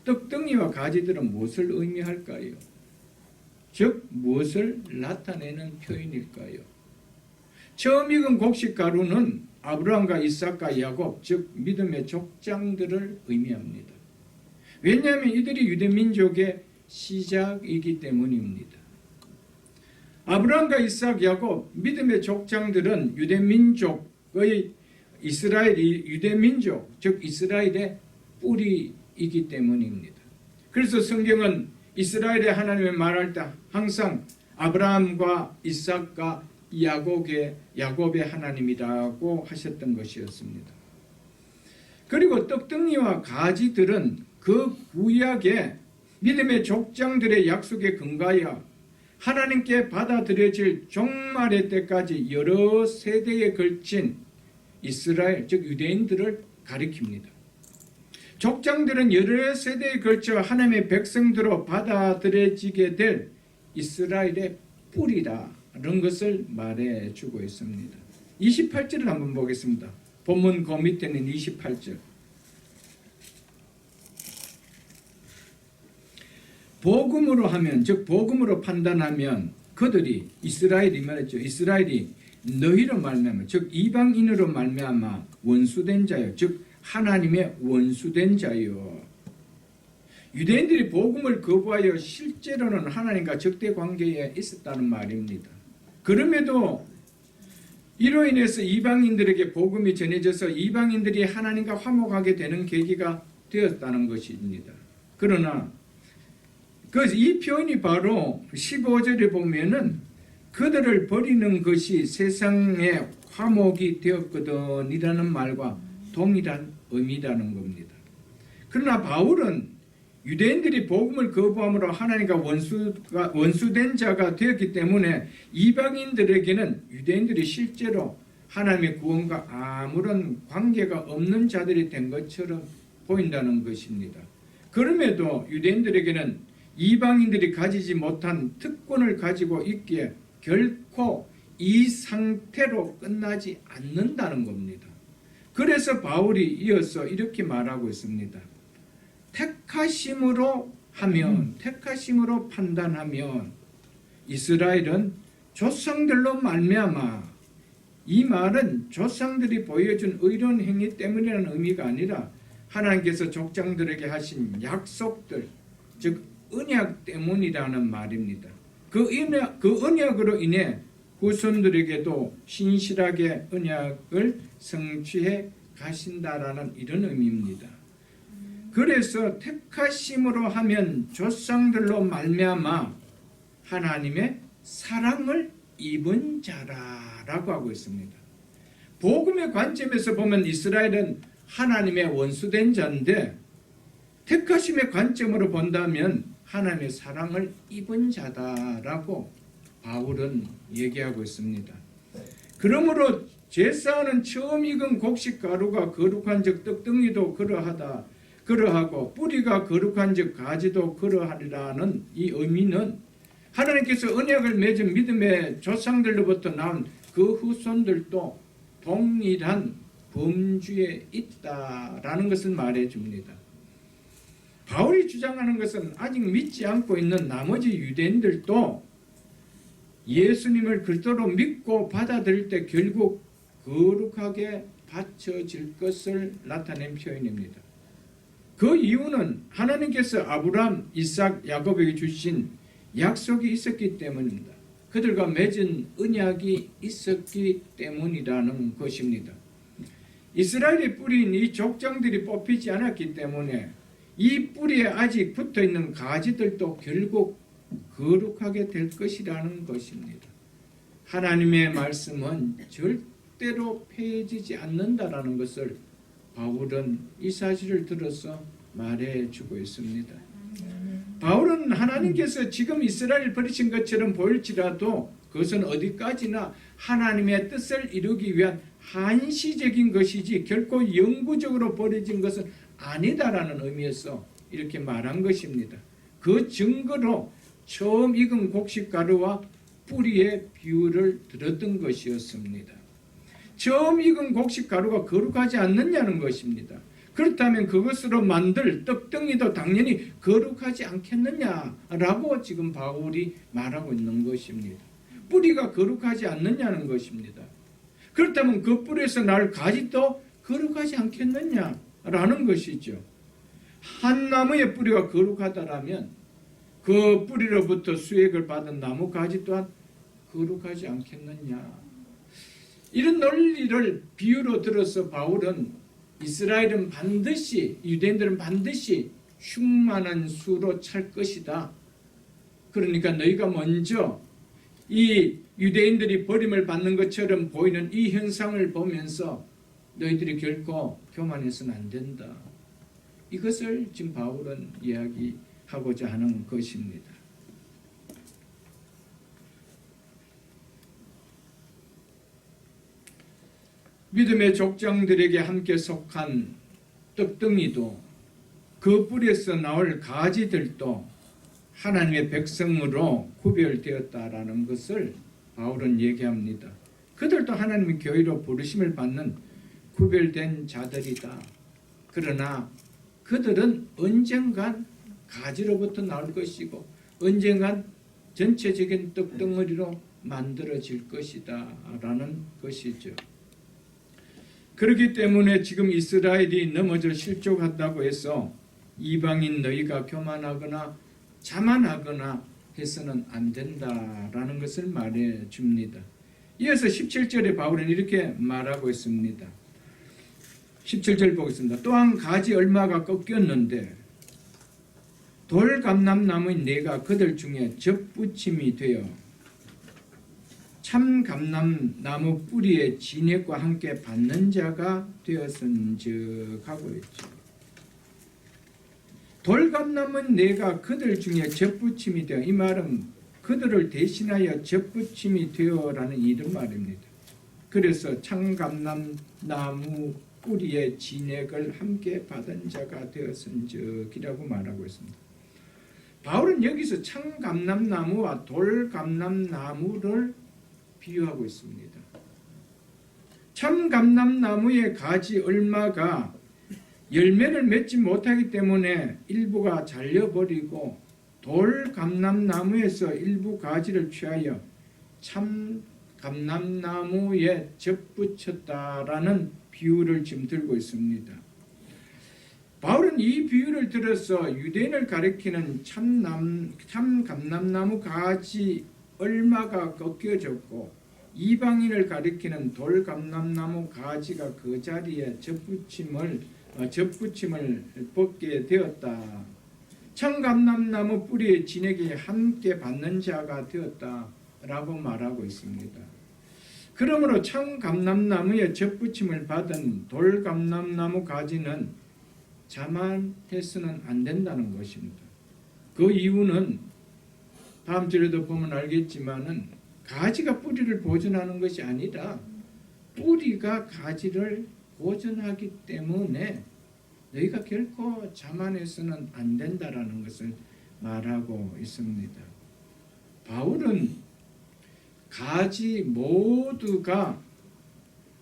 S1: 떡덩이와 가지들은 무엇을 의미할까요? 즉 무엇을 나타내는 표현일까요? 처음 익은 곡식 가루는 아브라함과 이삭과 야곱, 즉 믿음의 족장들을 의미합니다. 왜냐하면 이들이 유대민족의 시작이기 때문입니다. 아브라함과 이삭, 야곱, 믿음의 족장들은 유대민족의 유대민족, 즉 이스라엘의 뿌리이기 때문입니다. 그래서 성경은 이스라엘의 하나님을 말할 때 항상 아브라함과 이삭과 야곱의 하나님이라고 하셨던 것이었습니다. 그리고 떡덩이와 가지들은 그 구약의 믿음의 족장들의 약속에 근거하여 하나님께 받아들여질 종말의 때까지 여러 세대에 걸친 이스라엘, 즉 유대인들을 가리킵니다. 족장들은 여러 세대에 걸쳐 하나님의 백성들로 받아들여지게 될 이스라엘의 뿌리라는 것을 말해주고 있습니다. 28절을 한번 보겠습니다. 본문 그 밑에는 28절. 복음으로 하면, 즉 복음으로 판단하면 그들이, 이스라엘이 말했죠. 이스라엘이 너희로 말미암아, 즉 이방인으로 말미암아 원수된 자요, 즉 하나님의 원수된 자요. 유대인들이 복음을 거부하여 실제로는 하나님과 적대 관계에 있었다는 말입니다. 그럼에도 이로 인해서 이방인들에게 복음이 전해져서 이방인들이 하나님과 화목하게 되는 계기가 되었다는 것입니다. 그러나 이 표현이 바로 15절에 보면은 그들을 버리는 것이 세상의 화목이 되었거든 이라는 말과 동일한 의미라는 겁니다. 그러나 바울은 유대인들이 복음을 거부함으로 하나님과 원수된 자가 되었기 때문에 이방인들에게는 유대인들이 실제로 하나님의 구원과 아무런 관계가 없는 자들이 된 것처럼 보인다는 것입니다. 그럼에도 유대인들에게는 이방인들이 가지지 못한 특권을 가지고 있기에 결코 이 상태로 끝나지 않는다는 겁니다. 그래서 바울이 이어서 이렇게 말하고 있습니다. 택하심으로 하면, 택하심으로 판단하면 이스라엘은 조상들로 말미암아, 이 말은 조상들이 보여준 의로운 행위 때문이라는 의미가 아니라 하나님께서 족장들에게 하신 약속들, 즉 언약 때문이라는 말입니다. 그 언약으로 인해 후손들에게도 신실하게 언약을 성취해 가신다라는 이런 의미입니다. 그래서 택하심으로 하면 조상들로 말미암아 하나님의 사랑을 입은 자라라고 하고 있습니다. 복음의 관점에서 보면 이스라엘은 하나님의 원수된 자인데 택하심의 관점으로 본다면 하나님의 사랑을 입은 자다라고 바울은 얘기하고 있습니다. 그러므로 제사는 처음 익은 곡식 가루가 거룩한 즉 떡덩이도 그러하고 뿌리가 거룩한 즉 가지도 그러하리라는 이 의미는 하나님께서 언약을 맺은 믿음의 조상들로부터 나온 그 후손들도 동일한 범주에 있다라는 것을 말해줍니다. 바울이 주장하는 것은 아직 믿지 않고 있는 나머지 유대인들도 예수님을 그리스도로 믿고 받아들일 때 결국 거룩하게 바쳐질 것을 나타낸 표현입니다. 그 이유는 하나님께서 아브라함, 이삭, 야곱에게 주신 약속이 있었기 때문입니다. 그들과 맺은 언약이 있었기 때문이라는 것입니다. 이스라엘의 뿌리인 이 족장들이 뽑히지 않았기 때문에 이 뿌리에 아직 붙어있는 가지들도 결국 거룩하게 될 것이라는 것입니다. 하나님의 말씀은 절대로 폐해지지 않는다라는 것을 바울은 이 사실을 들어서 말해주고 있습니다. 바울은 하나님께서 지금 이스라엘을 버리신 것처럼 보일지라도 그것은 어디까지나 하나님의 뜻을 이루기 위한 한시적인 것이지 결코 영구적으로 버려진 것은 아니다라는 의미에서 이렇게 말한 것입니다. 그 증거로 처음 익은 곡식가루와 뿌리의 비유를 들었던 것이었습니다. 처음 익은 곡식가루가 거룩하지 않느냐는 것입니다. 그렇다면 그것으로 만들 떡덩이도 당연히 거룩하지 않겠느냐라고 지금 바울이 말하고 있는 것입니다. 뿌리가 거룩하지 않느냐는 것입니다. 그렇다면 그 뿌리에서 날 가지도 거룩하지 않겠느냐라는 것이죠. 한 나무의 뿌리가 거룩하다라면 그 뿌리로부터 수액을 받은 나무 가지 또한 거룩하지 않겠느냐. 이런 논리를 비유로 들어서 바울은 이스라엘은 반드시, 유대인들은 반드시 흉만한 수로 찰 것이다. 그러니까 너희가 먼저 이 유대인들이 버림을 받는 것처럼 보이는 이 현상을 보면서 너희들이 결코 교만해서는 안 된다. 이것을 지금 바울은 이야기하고자 하는 것입니다. 믿음의 족장들에게 함께 속한 떡덩이도 그 뿌리에서 나올 가지들도 하나님의 백성으로 구별되었다라는 것을 바울은 얘기합니다. 그들도 하나님의 교회로 부르심을 받는 구별된 자들이다. 그러나 그들은 언젠간 가지로부터 나올 것이고 언젠간 전체적인 떡덩어리로 만들어질 것이다 라는 것이죠. 그렇기 때문에 지금 이스라엘이 넘어져 실족한다고 해서 이방인 너희가 교만하거나 자만하거나 해서는 안 된다라는 것을 말해 줍니다. 이어서 17절에 바울은 이렇게 말하고 있습니다. 17절 보겠습니다. 또한 가지 얼마가 꺾였는데 돌감람나무인 내가 그들 중에 접붙임이 되어 참 감람나무 뿌리에 진액과 함께 받는 자가 되었은즉 하고 있죠. 돌감람은 내가 그들 중에 접붙임이 되어, 이 말은 그들을 대신하여 접붙임이 되어라는 이런 말입니다. 그래서 참감람나무 뿌리에 진액을 함께 받은 자가 되었은즉이라고 말하고 있습니다. 바울은 여기서 참감람나무와 돌감람나무를 비유하고 있습니다. 참감람나무의 가지 얼마가 열매를 맺지 못하기 때문에 일부가 잘려버리고 돌감람나무에서 일부 가지를 취하여 참감람나무에 접붙였다라는 비유를 지금 들고 있습니다. 바울은 이 비유를 들어서 유대인을 가리키는 참감람나무 가지 얼마가 꺾여졌고 이방인을 가리키는 돌감람나무 가지가 그 자리에 접붙임을 벗게 되었다. 참감람나무 뿌리의 진액이 함께 받는 자가 되었다라고 말하고 있습니다. 그러므로 참감람나무에 접붙임을 받은 돌감람나무 가지는 자만해서는 안 된다는 것입니다. 그 이유는 다음 절에도 보면 알겠지만은 가지가 뿌리를 보존하는 것이 아니라 뿌리가 가지를 보존하기 때문에 너희가 결코 자만해서는 안 된다라는 것을 말하고 있습니다. 바울은 가지 모두가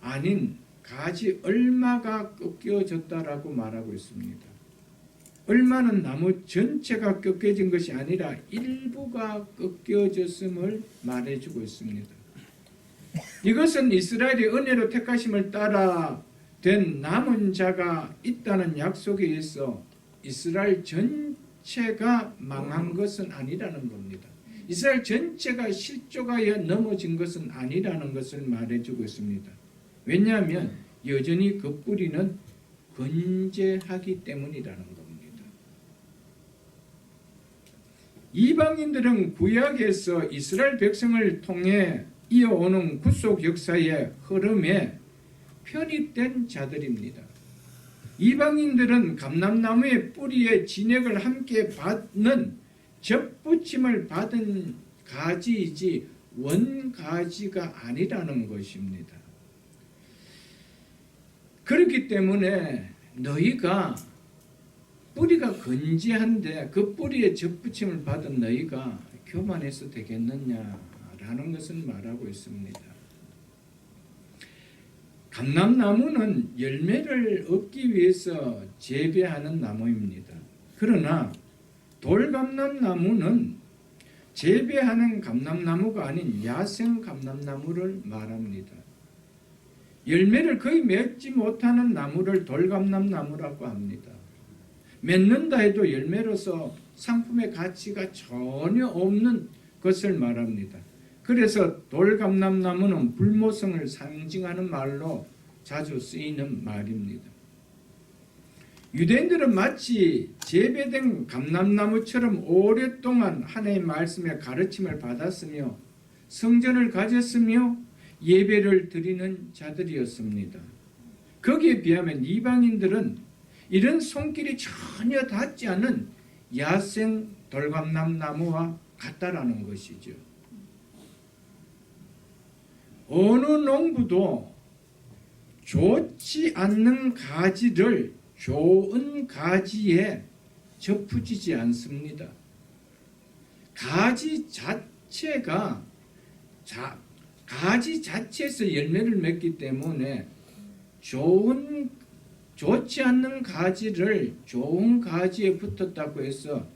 S1: 아닌 가지 얼마가 꺾여졌다라고 말하고 있습니다. 얼마는 나무 전체가 꺾여진 것이 아니라 일부가 꺾여졌음을 말해주고 있습니다. 이것은 이스라엘이 은혜로 택하심을 따라 된 남은 자가 있다는 약속에 의해서 이스라엘 전체가 망한 것은 아니라는 겁니다. 이스라엘 전체가 실족하여 넘어진 것은 아니라는 것을 말해주고 있습니다. 왜냐하면 여전히 그 뿌리는 건재하기 때문이라는 겁니다. 이방인들은 구약에서 이스라엘 백성을 통해 이어오는 구속 역사의 흐름에 편입된 자들입니다. 이방인들은 감람나무의 뿌리에 진액을 함께 받는 접붙임을 받은 가지이지 원가지가 아니라는 것입니다. 그렇기 때문에 너희가 뿌리가 건재한데 그 뿌리에 접붙임을 받은 너희가 교만해서 되겠느냐라는 것을 말하고 있습니다. 감람나무는 열매를 얻기 위해서 재배하는 나무입니다. 그러나 돌감람나무는 재배하는 감람나무가 아닌 야생 감람나무를 말합니다. 열매를 거의 맺지 못하는 나무를 돌감람나무라고 합니다. 맺는다 해도 열매로서 상품의 가치가 전혀 없는 것을 말합니다. 그래서 돌감람나무는 불모성을 상징하는 말로 자주 쓰이는 말입니다. 유대인들은 마치 재배된 감람나무처럼 오랫동안 하나님의 말씀의 가르침을 받았으며 성전을 가졌으며 예배를 드리는 자들이었습니다. 거기에 비하면 이방인들은 이런 손길이 전혀 닿지 않은 야생 돌감람나무와 같다라는 것이죠. 어느 농부도 좋지 않는 가지를 좋은 가지에 접붙이지 않습니다. 가지 자체에서 열매를 맺기 때문에 좋지 않는 가지를 좋은 가지에 붙었다고 해서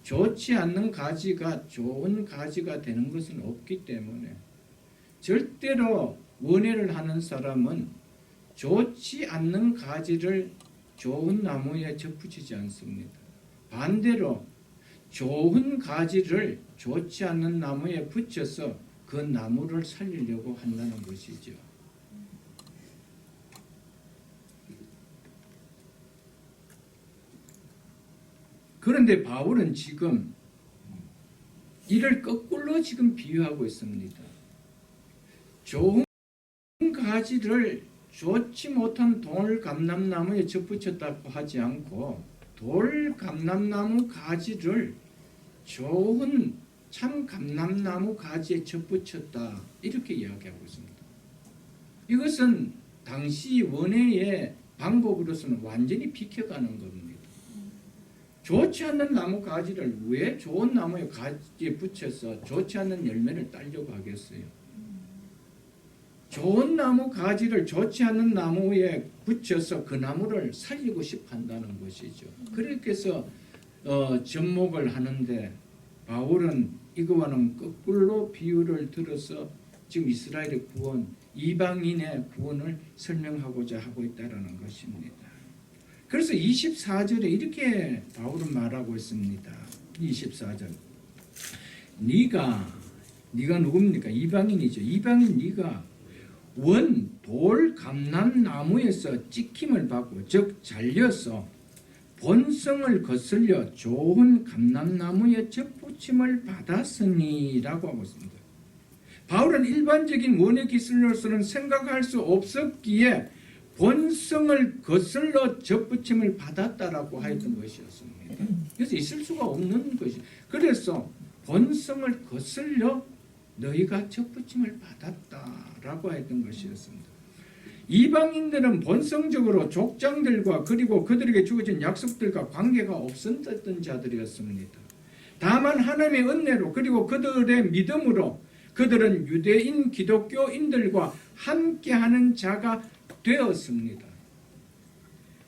S1: 좋지 않는 가지가 좋은 가지가 되는 것은 없기 때문에 절대로 원해를 하는 사람은 좋지 않는 가지를 좋은 나무에 접붙이지 않습니다. 반대로 좋은 가지를 좋지 않는 나무에 붙여서 그 나무를 살리려고 한다는 것이죠. 그런데 바울은 지금 이를 거꾸로 지금 비유하고 있습니다. 좋은 가지를 좋지 못한 돌감람나무에 접붙였다고 하지 않고 돌감람나무 가지를 좋은 참 감람나무 가지에 접붙였다 이렇게 이야기하고 있습니다. 이것은 당시 원해의 방법으로서는 완전히 비켜가는 겁니다. 좋지 않는 나무 가지를 왜 좋은 나무의 가지에 붙여서 좋지 않는 열매를 따려고 하겠어요? 좋은 나무 가지를 좋지 않은 나무에 붙여서 그 나무를 살리고 싶어 한다는 것이죠. 그렇게 해서 접목을 하는데 바울은 이거와는 거꾸로 비유를 들어서 지금 이스라엘의 구원, 이방인의 구원을 설명하고자 하고 있다는 것입니다. 그래서 24절에 이렇게 바울은 말하고 있습니다. 24절. 네가 누굽니까? 이방인이죠. 이방인 네가 원 돌 감람나무에서 찍힘을 받고 즉 잘려서 본성을 거슬려 좋은 감람나무에 접붙임을 받았으니라고 하고 있습니다. 바울은 일반적인 원의 기술로서는 생각할 수 없었기에 본성을 거슬러 접붙임을 받았다라고 하였던 것이었습니다. 그래서 있을 수가 없는 것이. 그래서 본성을 거슬려 너희가 접붙임을 받았다라고 했던 것이었습니다. 이방인들은 본성적으로 족장들과 그리고 그들에게 주어진 약속들과 관계가 없었던 자들이었습니다. 다만 하나님의 은혜로 그리고 그들의 믿음으로 그들은 유대인 기독교인들과 함께하는 자가 되었습니다.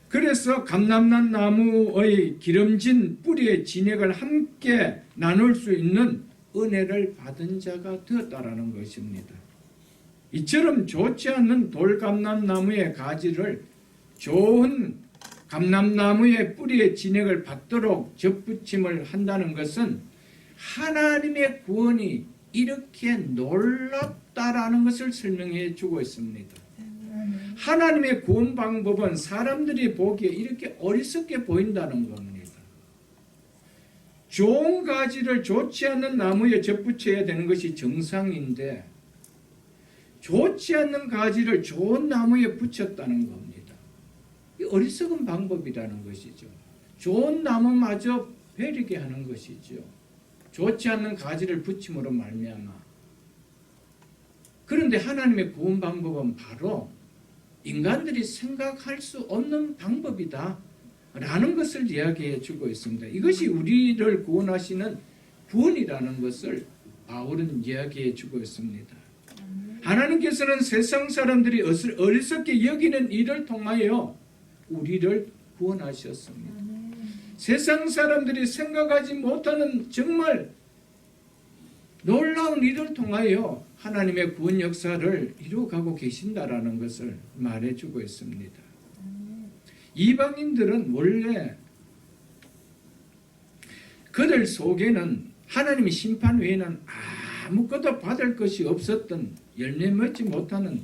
S1: 그래서 감람난 나무의 기름진 뿌리의 진액을 함께 나눌 수 있는 은혜를 받은 자가 되었다라는 것입니다. 이처럼 좋지 않는 돌감람나무의 가지를 좋은 감람나무의 뿌리의 진액을 받도록 접붙임을 한다는 것은 하나님의 구원이 이렇게 놀랍다라는 것을 설명해 주고 있습니다. 하나님의 구원 방법은 사람들이 보기에 이렇게 어리석게 보인다는 겁니다. 좋은 가지를 좋지 않는 나무에 접붙여야 되는 것이 정상인데 좋지 않는 가지를 좋은 나무에 붙였다는 겁니다. 이 어리석은 방법이라는 것이죠. 좋은 나무마저 베리게 하는 것이죠. 좋지 않는 가지를 붙임으로 말미암아. 그런데 하나님의 구원 방법은 바로 인간들이 생각할 수 없는 방법이다 라는 것을 이야기해 주고 있습니다. 이것이 우리를 구원하시는 구원이라는 것을 바울은 이야기해 주고 있습니다. 하나님께서는 세상 사람들이 어리석게 여기는 일을 통하여 우리를 구원하셨습니다. 세상 사람들이 생각하지 못하는 정말 놀라운 일을 통하여 하나님의 구원 역사를 이루어가고 계신다라는 것을 말해주고 있습니다. 이방인들은 원래 그들 속에는 하나님의 심판 외에는 아무것도 받을 것이 없었던 열매 맺지 못하는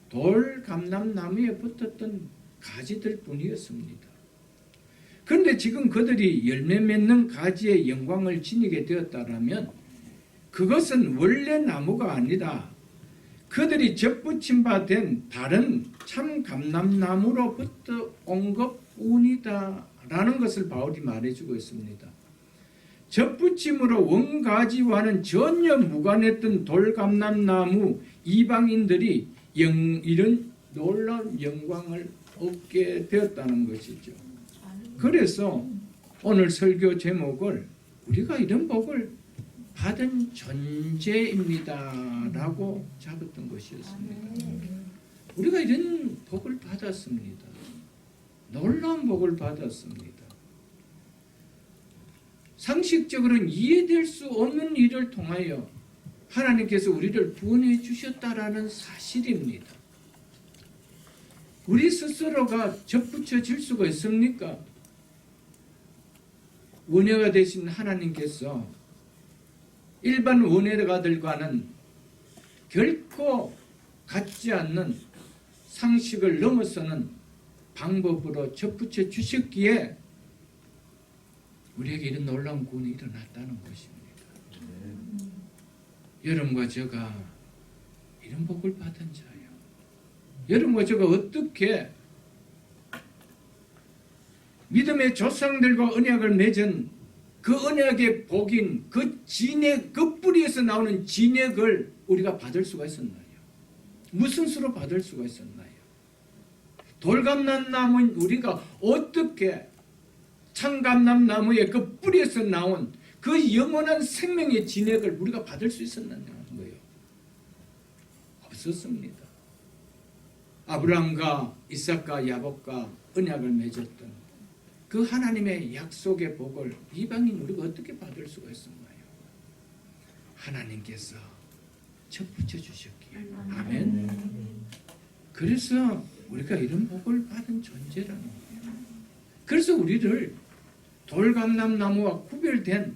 S1: 돌감람나무에 붙었던 가지들 뿐이었습니다. 그런데 지금 그들이 열매 맺는 가지의 영광을 지니게 되었다면 그것은 원래 나무가 아니라 그들이 접붙임 바 된 다른 참 감람나무로부터 온 것뿐이다라는 것을 바울이 말해주고 있습니다. 접붙임으로 원가지와는 전혀 무관했던 돌감람나무 이방인들이 이런 놀라운 영광을 얻게 되었다는 것이죠. 그래서 오늘 설교 제목을 우리가 이런 복을 받은 존재입니다 라고 잡았던 것이었습니다. 우리가 이런 복을 받았습니다. 놀라운 복을 받았습니다. 상식적으로는 이해될 수 없는 일을 통하여 하나님께서 우리를 구원해 주셨다라는 사실입니다. 우리 스스로가 접붙여질 수가 있습니까? 원해가 되신 하나님께서 일반 원해가들과는 결코 같지 않는 상식을 넘어서는 방법으로 접붙여 주셨기에 우리에게 이런 놀라운 구원이 일어났다는 것입니다. 여러분과 제가 이런 복을 받은 자예요. 여러분과 제가 어떻게 믿음의 조상들과 언약을 맺은 그 언약의 복인 그 진액, 그 뿌리에서 나오는 진액을 우리가 받을 수가 있었나요? 무슨 수로 받을 수가 있었나요? 돌감람나무인 우리가 어떻게 참감람나무의 그 뿌리에서 나온 그 영원한 생명의 진액을 우리가 받을 수 있었느냐는 거예요. 없었습니다. 아브라함과 이삭과 야곱과 언약을 맺었던 그 하나님의 약속의 복을 이방인 우리가 어떻게 받을 수가 있었나요? 하나님께서 접붙여 주셨기에. 아멘. 그래서 우리가 이런 복을 받은 존재라는 거예요. 그래서 우리를 돌감람나무와 구별된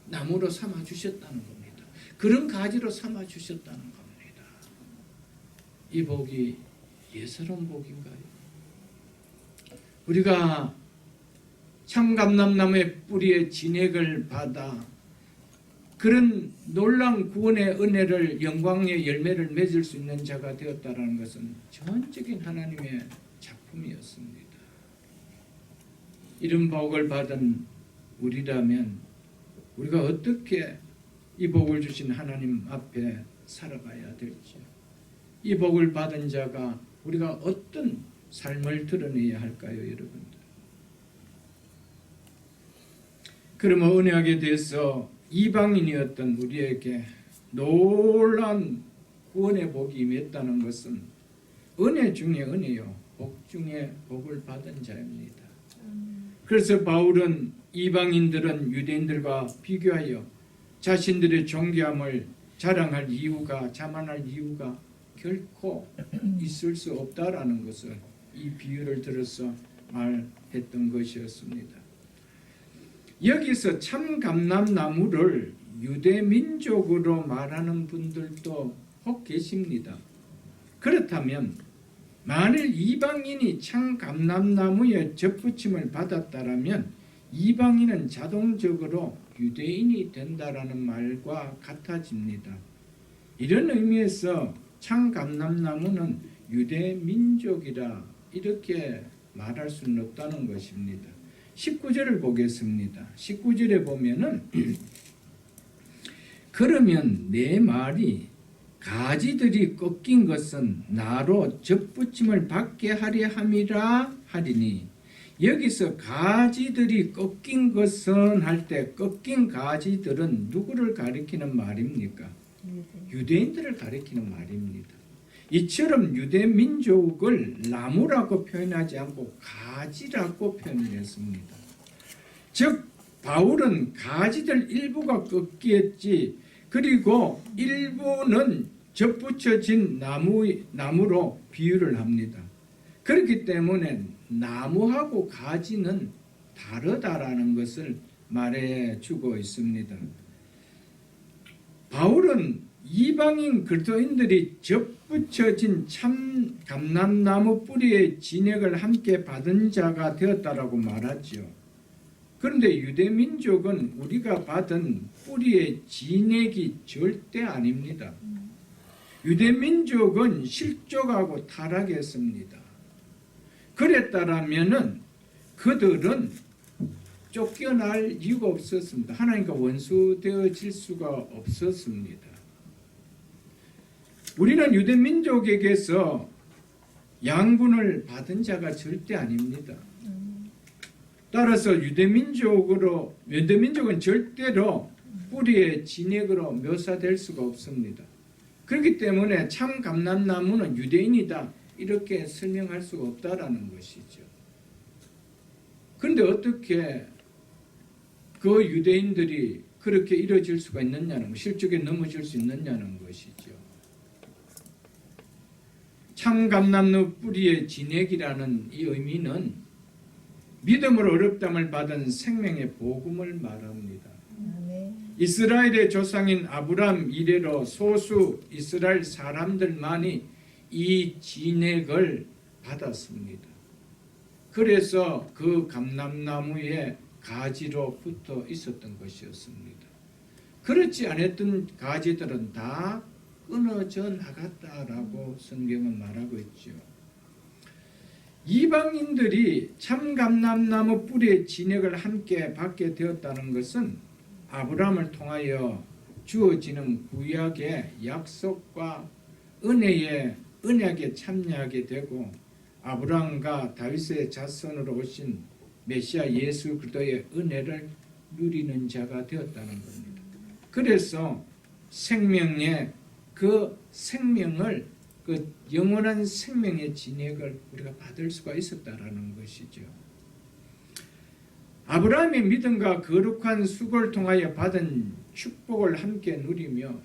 S1: 나무로 삼아 주셨다는 겁니다. 그런 가지로 삼아 주셨다는 겁니다. 이 복이 예사로운 복인가요? 우리가 참감람나무의 뿌리의 진액을 받아 그런 놀라운 구원의 은혜를 영광의 열매를 맺을 수 있는 자가 되었다는 것은 전적인 하나님의 작품이었습니다. 이런 복을 받은 우리라면 우리가 어떻게 이 복을 주신 하나님 앞에 살아가야 될지, 이 복을 받은 자가 우리가 어떤 삶을 드러내야 할까요, 여러분들? 그러면 언약에 대해서 이방인이었던 우리에게 놀라운 구원의 복이 임했다는 것은 은혜 중에 은혜요, 복 중에 복을 받은 자입니다. 그래서 바울은 이방인들은 유대인들과 비교하여 자신들의 존귀함을 자랑할 이유가, 자만할 이유가 결코 있을 수 없다라는 것을 이 비유를 들어서 말했던 것이었습니다. 여기서 참감람나무를 유대민족으로 말하는 분들도 혹 계십니다. 그렇다면 만일 이방인이 참감람나무에 접붙임을 받았다면 이방인은 자동적으로 유대인이 된다라는 말과 같아집니다. 이런 의미에서 참감람나무는 유대민족이라 이렇게 말할 수는 없다는 것입니다. 19절을 보겠습니다. 19절에 보면은 그러면 내 말이 가지들이 꺾인 것은 나로 접붙임을 받게 하려 함이라 하리니, 여기서 가지들이 꺾인 것은 할 때 꺾인 가지들은 누구를 가리키는 말입니까? 유대인들을 가리키는 말입니다. 이처럼 유대 민족을 나무라고 표현하지 않고 가지라고 표현했습니다. 즉 바울은 가지들 일부가 꺾였지, 그리고 일부는 접붙여진 나무로 비유를 합니다. 그렇기 때문에 나무하고 가지는 다르다라는 것을 말해주고 있습니다. 바울은 이방인 그리스도인들이 접붙여진 참 감람나무 뿌리의 진액을 함께 받은 자가 되었다라고 말하죠. 그런데 유대민족은 우리가 받은 뿌리의 진액이 절대 아닙니다. 유대민족은 실족하고 타락했습니다. 그랬다라면은 그들은 쫓겨날 이유가 없었습니다. 하나님과 원수되어질 수가 없었습니다. 우리는 유대민족에게서 양분을 받은 자가 절대 아닙니다. 따라서 유대민족은 절대로 뿌리의 진액으로 묘사될 수가 없습니다. 그렇기 때문에 참 감람나무는 유대인이다 이렇게 설명할 수가 없다라는 것이죠. 그런데 어떻게 그 유대인들이 그렇게 이루어질 수가 있느냐는 것, 실족에 넘어질 수 있느냐는 것이죠. 참 감람나무 뿌리의 진액이라는 이 의미는 믿음으로 어렵담을 받은 생명의 복음을 말합니다. 이스라엘의 조상인 아브람 이래로 소수 이스라엘 사람들만이 이 진액을 받았습니다. 그래서 그 감람나무의 가지로 붙어 있었던 것이었습니다. 그렇지 않았던 가지들은 다 끊어져 나갔다라고 성경은 말하고 있죠. 이방인들이 참 감람나무 뿌리의 진액을 함께 받게 되었다는 것은 아브라함을 통하여 주어지는 구약의 약속과 언약에 참여하게 되고 아브라함과 다윗의 자손으로 오신 메시아 예수 그리스도의 은혜를 누리는 자가 되었다는 겁니다. 그래서 그 영원한 생명의 진액을 우리가 받을 수가 있었다라는 것이죠. 아브라함의 믿음과 거룩한 수고를 통하여 받은 축복을 함께 누리며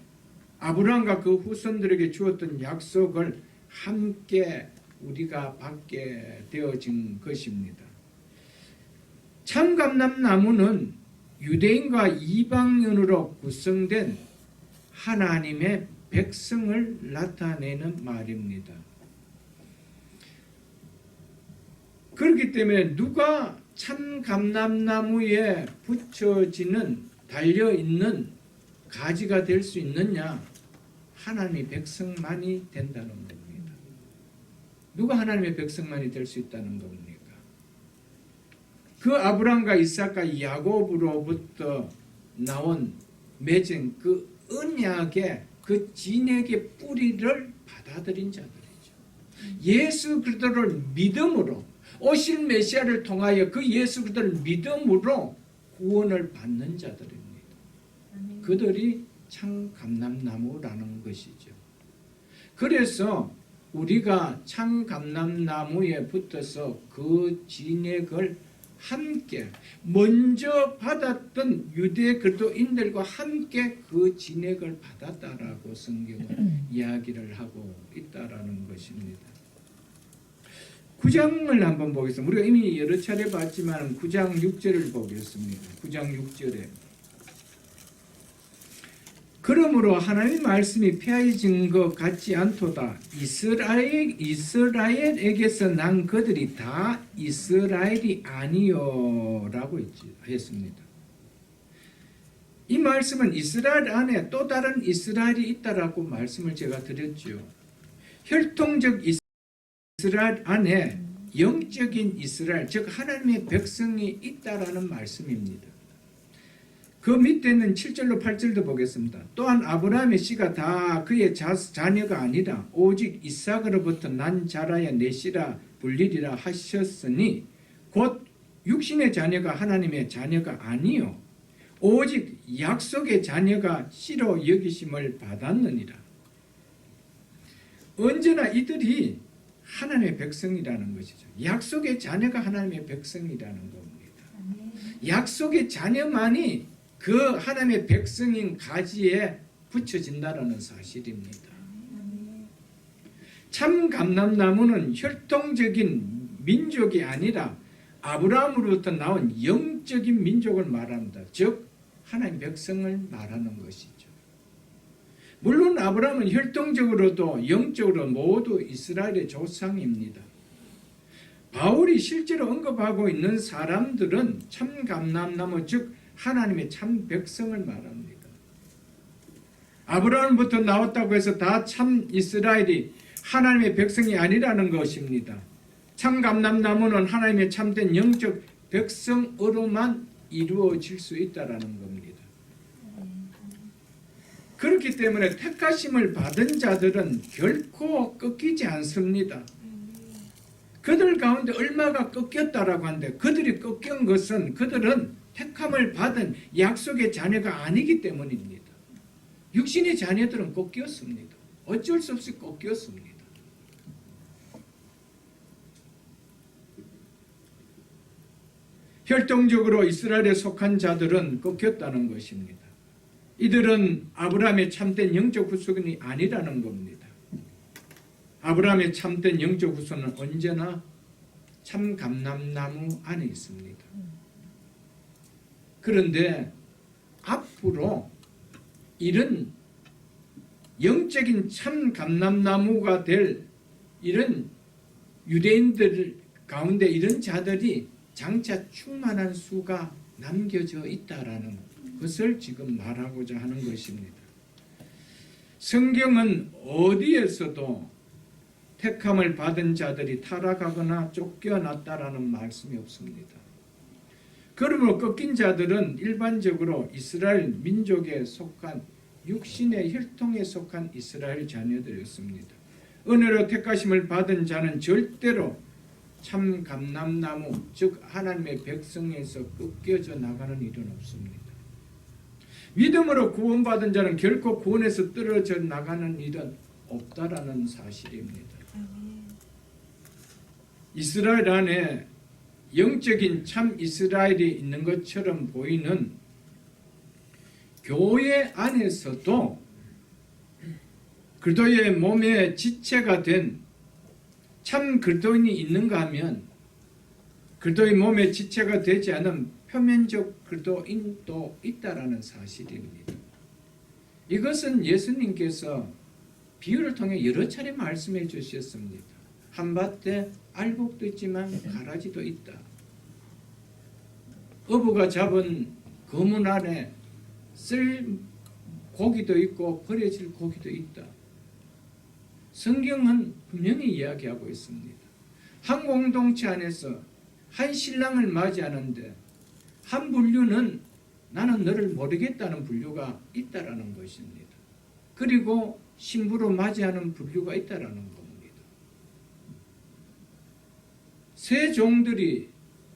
S1: 아브라함과 그 후손들에게 주었던 약속을 함께 우리가 받게 되어진 것입니다. 참 감람나무는 유대인과 이방인으로 구성된 하나님의 백성을 나타내는 말입니다. 그렇기 때문에 누가 참 감람나무에 붙여지는 달려있는 가지가 될 수 있느냐? 하나님의 백성만이 된다는 겁니다. 누가 하나님의 백성만이 될 수 있다는 겁니까? 그 아브라함과 이삭과 야곱으로부터 나온 맺은 그 언약의 그 진액의 뿌리를 받아들인 자들이죠. 예수 그리스도를 믿음으로 오실 메시아를 통하여 그 예수 그리스도를 믿음으로 구원을 받는 자들입니다. 그들이 참 감람나무라는 것이죠. 그래서 우리가 참 감람나무에 붙어서 그 진액을 함께 먼저 받았던 유대 그리스도인들과 함께 그 진액을 받았다라고 성경은 이야기를 하고 있다라는 것입니다. 9장을 한번 보겠습니다. 우리가 이미 여러 차례 봤지만 9장 6절을 보겠습니다. 9장 6절에 그러므로 하나님의 말씀이 폐하여진 것 같지 않도다. 이스라엘에게서 난 그들이 다 이스라엘이 아니요라고 했습니다. 이 말씀은 이스라엘 안에 또 다른 이스라엘이 있다라고 말씀을 제가 드렸죠. 혈통적 이스라엘 안에 영적인 이스라엘, 즉 하나님의 백성이 있다라는 말씀입니다. 그 밑에는 7절로 8절도 보겠습니다. 또한 아브라함의 씨가 다 그의 자녀가 아니라 오직 이삭으로부터 난 자라야 내 씨라 불리리라 하셨으니 곧 육신의 자녀가 하나님의 자녀가 아니요 오직 약속의 자녀가 씨로 여기심을 받았느니라. 언제나 이들이 하나님의 백성이라는 것이죠. 약속의 자녀가 하나님의 백성이라는 겁니다. 약속의 자녀만이 그 하나님의 백성인 가지에 붙여진다는 사실입니다. 참 감람나무는 혈통적인 민족이 아니라 아브라함으로부터 나온 영적인 민족을 말합니다. 즉 하나님의 백성을 말하는 것이죠. 물론 아브라함은 혈통적으로도 영적으로 모두 이스라엘의 조상입니다. 바울이 실제로 언급하고 있는 사람들은 참 감람나무 즉 하나님의 참 백성을 말합니다. 아브라함부터 나왔다고 해서 다 참 이스라엘이 하나님의 백성이 아니라는 것입니다. 참 감람나무는 하나님의 참된 영적 백성으로만 이루어질 수 있다는 겁니다. 그렇기 때문에 택하심을 받은 자들은 결코 꺾이지 않습니다. 그들 가운데 얼마가 꺾였다라고 하는데 그들이 꺾인 것은 그들은 택함을 받은 약속의 자녀가 아니기 때문입니다. 육신의 자녀들은 꺾였습니다. 어쩔 수 없이 꺾였습니다. 혈통적으로 이스라엘에 속한 자들은 꺾였다는 것입니다. 이들은 아브라함의 참된 영적 후손이 아니라는 겁니다. 아브라함의 참된 영적 후손은 언제나 참 감람나무 안에 있습니다. 그런데 앞으로 이런 영적인 참 감람나무가 될 이런 유대인들 가운데 이런 자들이 장차 충만한 수가 남겨져 있다라는 것을 지금 말하고자 하는 것입니다. 성경은 어디에서도 택함을 받은 자들이 타락하거나 쫓겨났다라는 말씀이 없습니다. 그러므로 꺾인 자들은 일반적으로 이스라엘 민족에 속한 육신의 혈통에 속한 이스라엘 자녀들이었습니다. 은혜로 택하심을 받은 자는 절대로 참 감람나무 즉 하나님의 백성에서 꺾여져 나가는 일은 없습니다. 믿음으로 구원받은 자는 결코 구원에서 떨어져 나가는 일은 없다라는 사실입니다. 이스라엘 안에 영적인 참 이스라엘이 있는 것처럼 보이는 교회 안에서도 그리스도의 몸의 지체가 된 참 그리스도인이 있는가 하면 그리스도의 몸의 지체가 되지 않은 표면적 그리스도인도 있다라는 사실입니다. 이것은 예수님께서 비유를 통해 여러 차례 말씀해 주셨습니다. 한밭에 알곡도 있지만 가라지도 있다. 어부가 잡은 그물 안에 쓸 고기도 있고 버려질 고기도 있다. 성경은 분명히 이야기하고 있습니다. 한 공동체 안에서 한 신랑을 맞이하는데 한 분류는 나는 너를 모르겠다는 분류가 있다라는 것입니다. 그리고 신부로 맞이하는 분류가 있다라는 겁니다. 세 종들이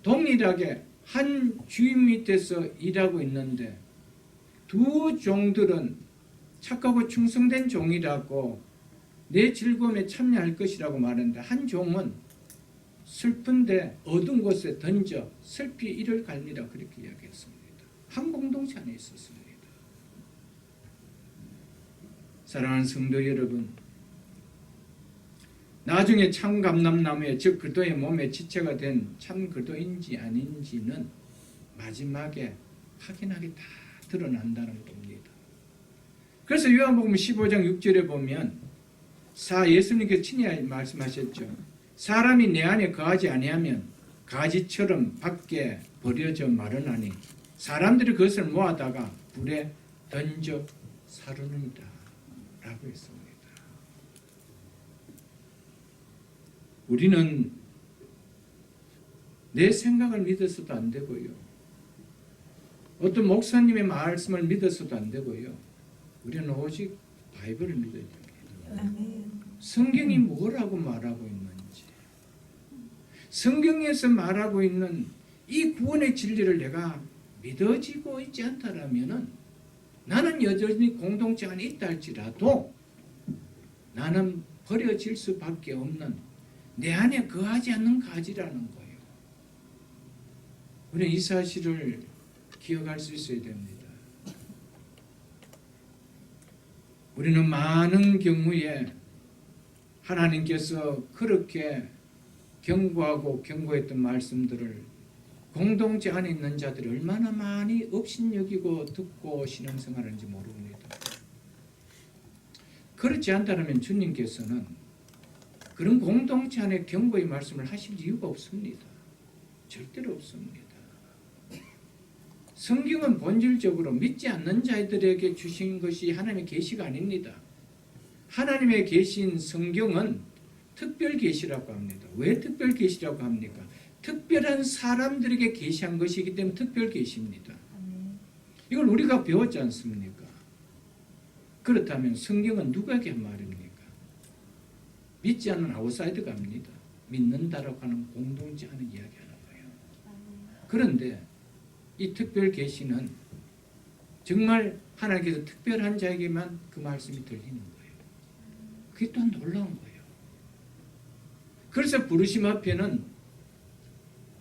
S1: 동일하게 한 주인 밑에서 일하고 있는데 두 종들은 착하고 충성된 종이라고 내 즐거움에 참여할 것이라고 말하는데 한 종은 슬픈데 어두운 곳에 던져 슬피 이를 갈미라 그렇게 이야기했습니다. 한 공동체 안에 있었습니다. 사랑하는 성도 여러분, 나중에 참 감람나무에 즉 그리스도의 몸의 지체가 된 참 그리스도인지 아닌지는 마지막에 확인하게 다 드러난다는 겁니다. 그래서 요한복음 15장 6절에 보면 예수님께서 친히 말씀하셨죠. 사람이 내 안에 거하지 아니하면 가지처럼 밖에 버려져 마르나니 사람들이 그것을 모아다가 불에 던져 사르느니라 라고 했습니다. 우리는 내 생각을 믿어서도 안 되고요. 어떤 목사님의 말씀을 믿어서도 안 되고요. 우리는 오직 바이블을 믿어야 됩니다. 성경이 뭐라고 말하고 있는지, 성경에서 말하고 있는 이 구원의 진리를 내가 믿어지고 있지 않다라면은 나는 여전히 공동체 안에 있다 할지라도 나는 버려질 수밖에 없는 내 안에 거하지 않는 가지라는 거예요. 우리는 이 사실을 기억할 수 있어야 됩니다. 우리는 많은 경우에 하나님께서 그렇게 경고하고 경고했던 말씀들을 공동체 안에 있는 자들이 얼마나 많이 업신여기고 듣고 신앙생활하는지 모릅니다. 그렇지 않다면 주님께서는 그런 공동체 안에 경고의 말씀을 하실 이유가 없습니다. 절대로 없습니다. 성경은 본질적으로 믿지 않는 자들에게 주신 것이 하나님의 계시가 아닙니다. 하나님의 계신 성경은 특별 계시라고 합니다. 왜 특별 계시라고 합니까? 특별한 사람들에게 계시한 것이기 때문에 특별 계시입니다. 이걸 우리가 배웠지 않습니까? 그렇다면 성경은 누구에게 한 말입니까? 믿지 않는 아웃사이더가 합니다. 믿는다라고 하는 공동체 하는 이야기하는 거예요. 그런데 이 특별 계시는 정말 하나님께서 특별한 자에게만 그 말씀이 들리는 거예요. 그게 또한 놀라운 거예요. 그래서 부르심 앞에는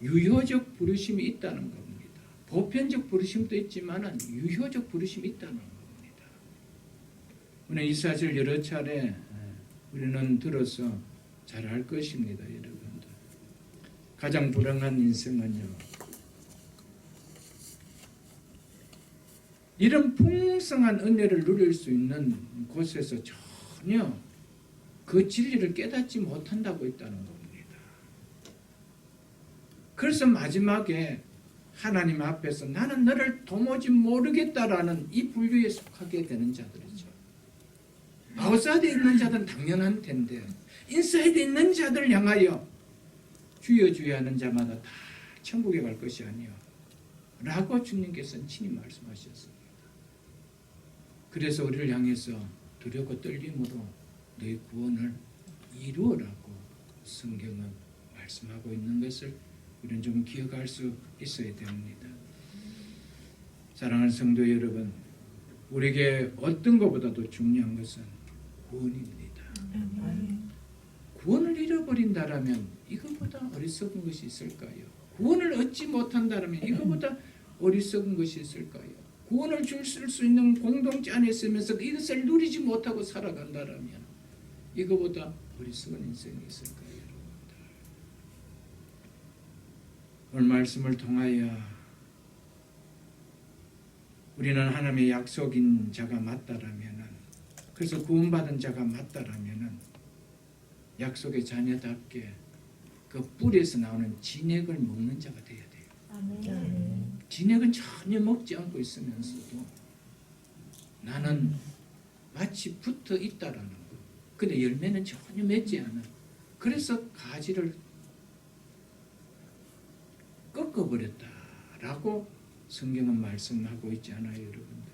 S1: 유효적 부르심이 있다는 겁니다. 보편적 부르심도 있지만 유효적 부르심이 있다는 겁니다. 오늘 이 사실 여러 차례 우리는 들어서 잘 알 것입니다. 여러분들. 가장 불행한 인생은요, 이런 풍성한 은혜를 누릴 수 있는 곳에서 전혀 그 진리를 깨닫지 못한다고 있다는 겁니다. 그래서 마지막에 하나님 앞에서 나는 너를 도무지 모르겠다라는 이 분류에 속하게 되는 자들이죠. 아웃사이드에 있는 자들은 당연한 텐데 인사이드에 있는 자들을 향하여 주여 주여 하는 자마다 다 천국에 갈 것이 아니요 라고 주님께서는 친히 말씀하셨습니다. 그래서 우리를 향해서 두렵고 떨림으로 너희 구원을 이루어라고 성경은 말씀하고 있는 것을 우리는 좀 기억할 수 있어야 됩니다. 사랑하는 성도 여러분, 우리에게 어떤 것보다도 중요한 것은 구원입니다. 구원을 잃어버린다라면 이것보다 어리석은 것이 있을까요? 구원을 얻지 못한다라면 이것보다 어리석은 것이 있을까요? 구원을 줄 수 있는 공동체 안에 있으면서 이것을 누리지 못하고 살아간다라면 이것보다 어리석은 인생이 있을까요? 여러분들. 오늘 말씀을 통하여 우리는 하나님의 약속인 자가 맞다라면, 그래서 구원받은 자가 맞다라면 약속의 자녀답게 그 뿌리에서 나오는 진액을 먹는 자가 되어야 돼요.
S2: 아멘.
S1: 진액은 전혀 먹지 않고 있으면서도 나는 마치 붙어 있다라는 거. 근데 열매는 전혀 맺지 않아. 그래서 가지를 꺾어버렸다라고 성경은 말씀하고 있지 않아요, 여러분들?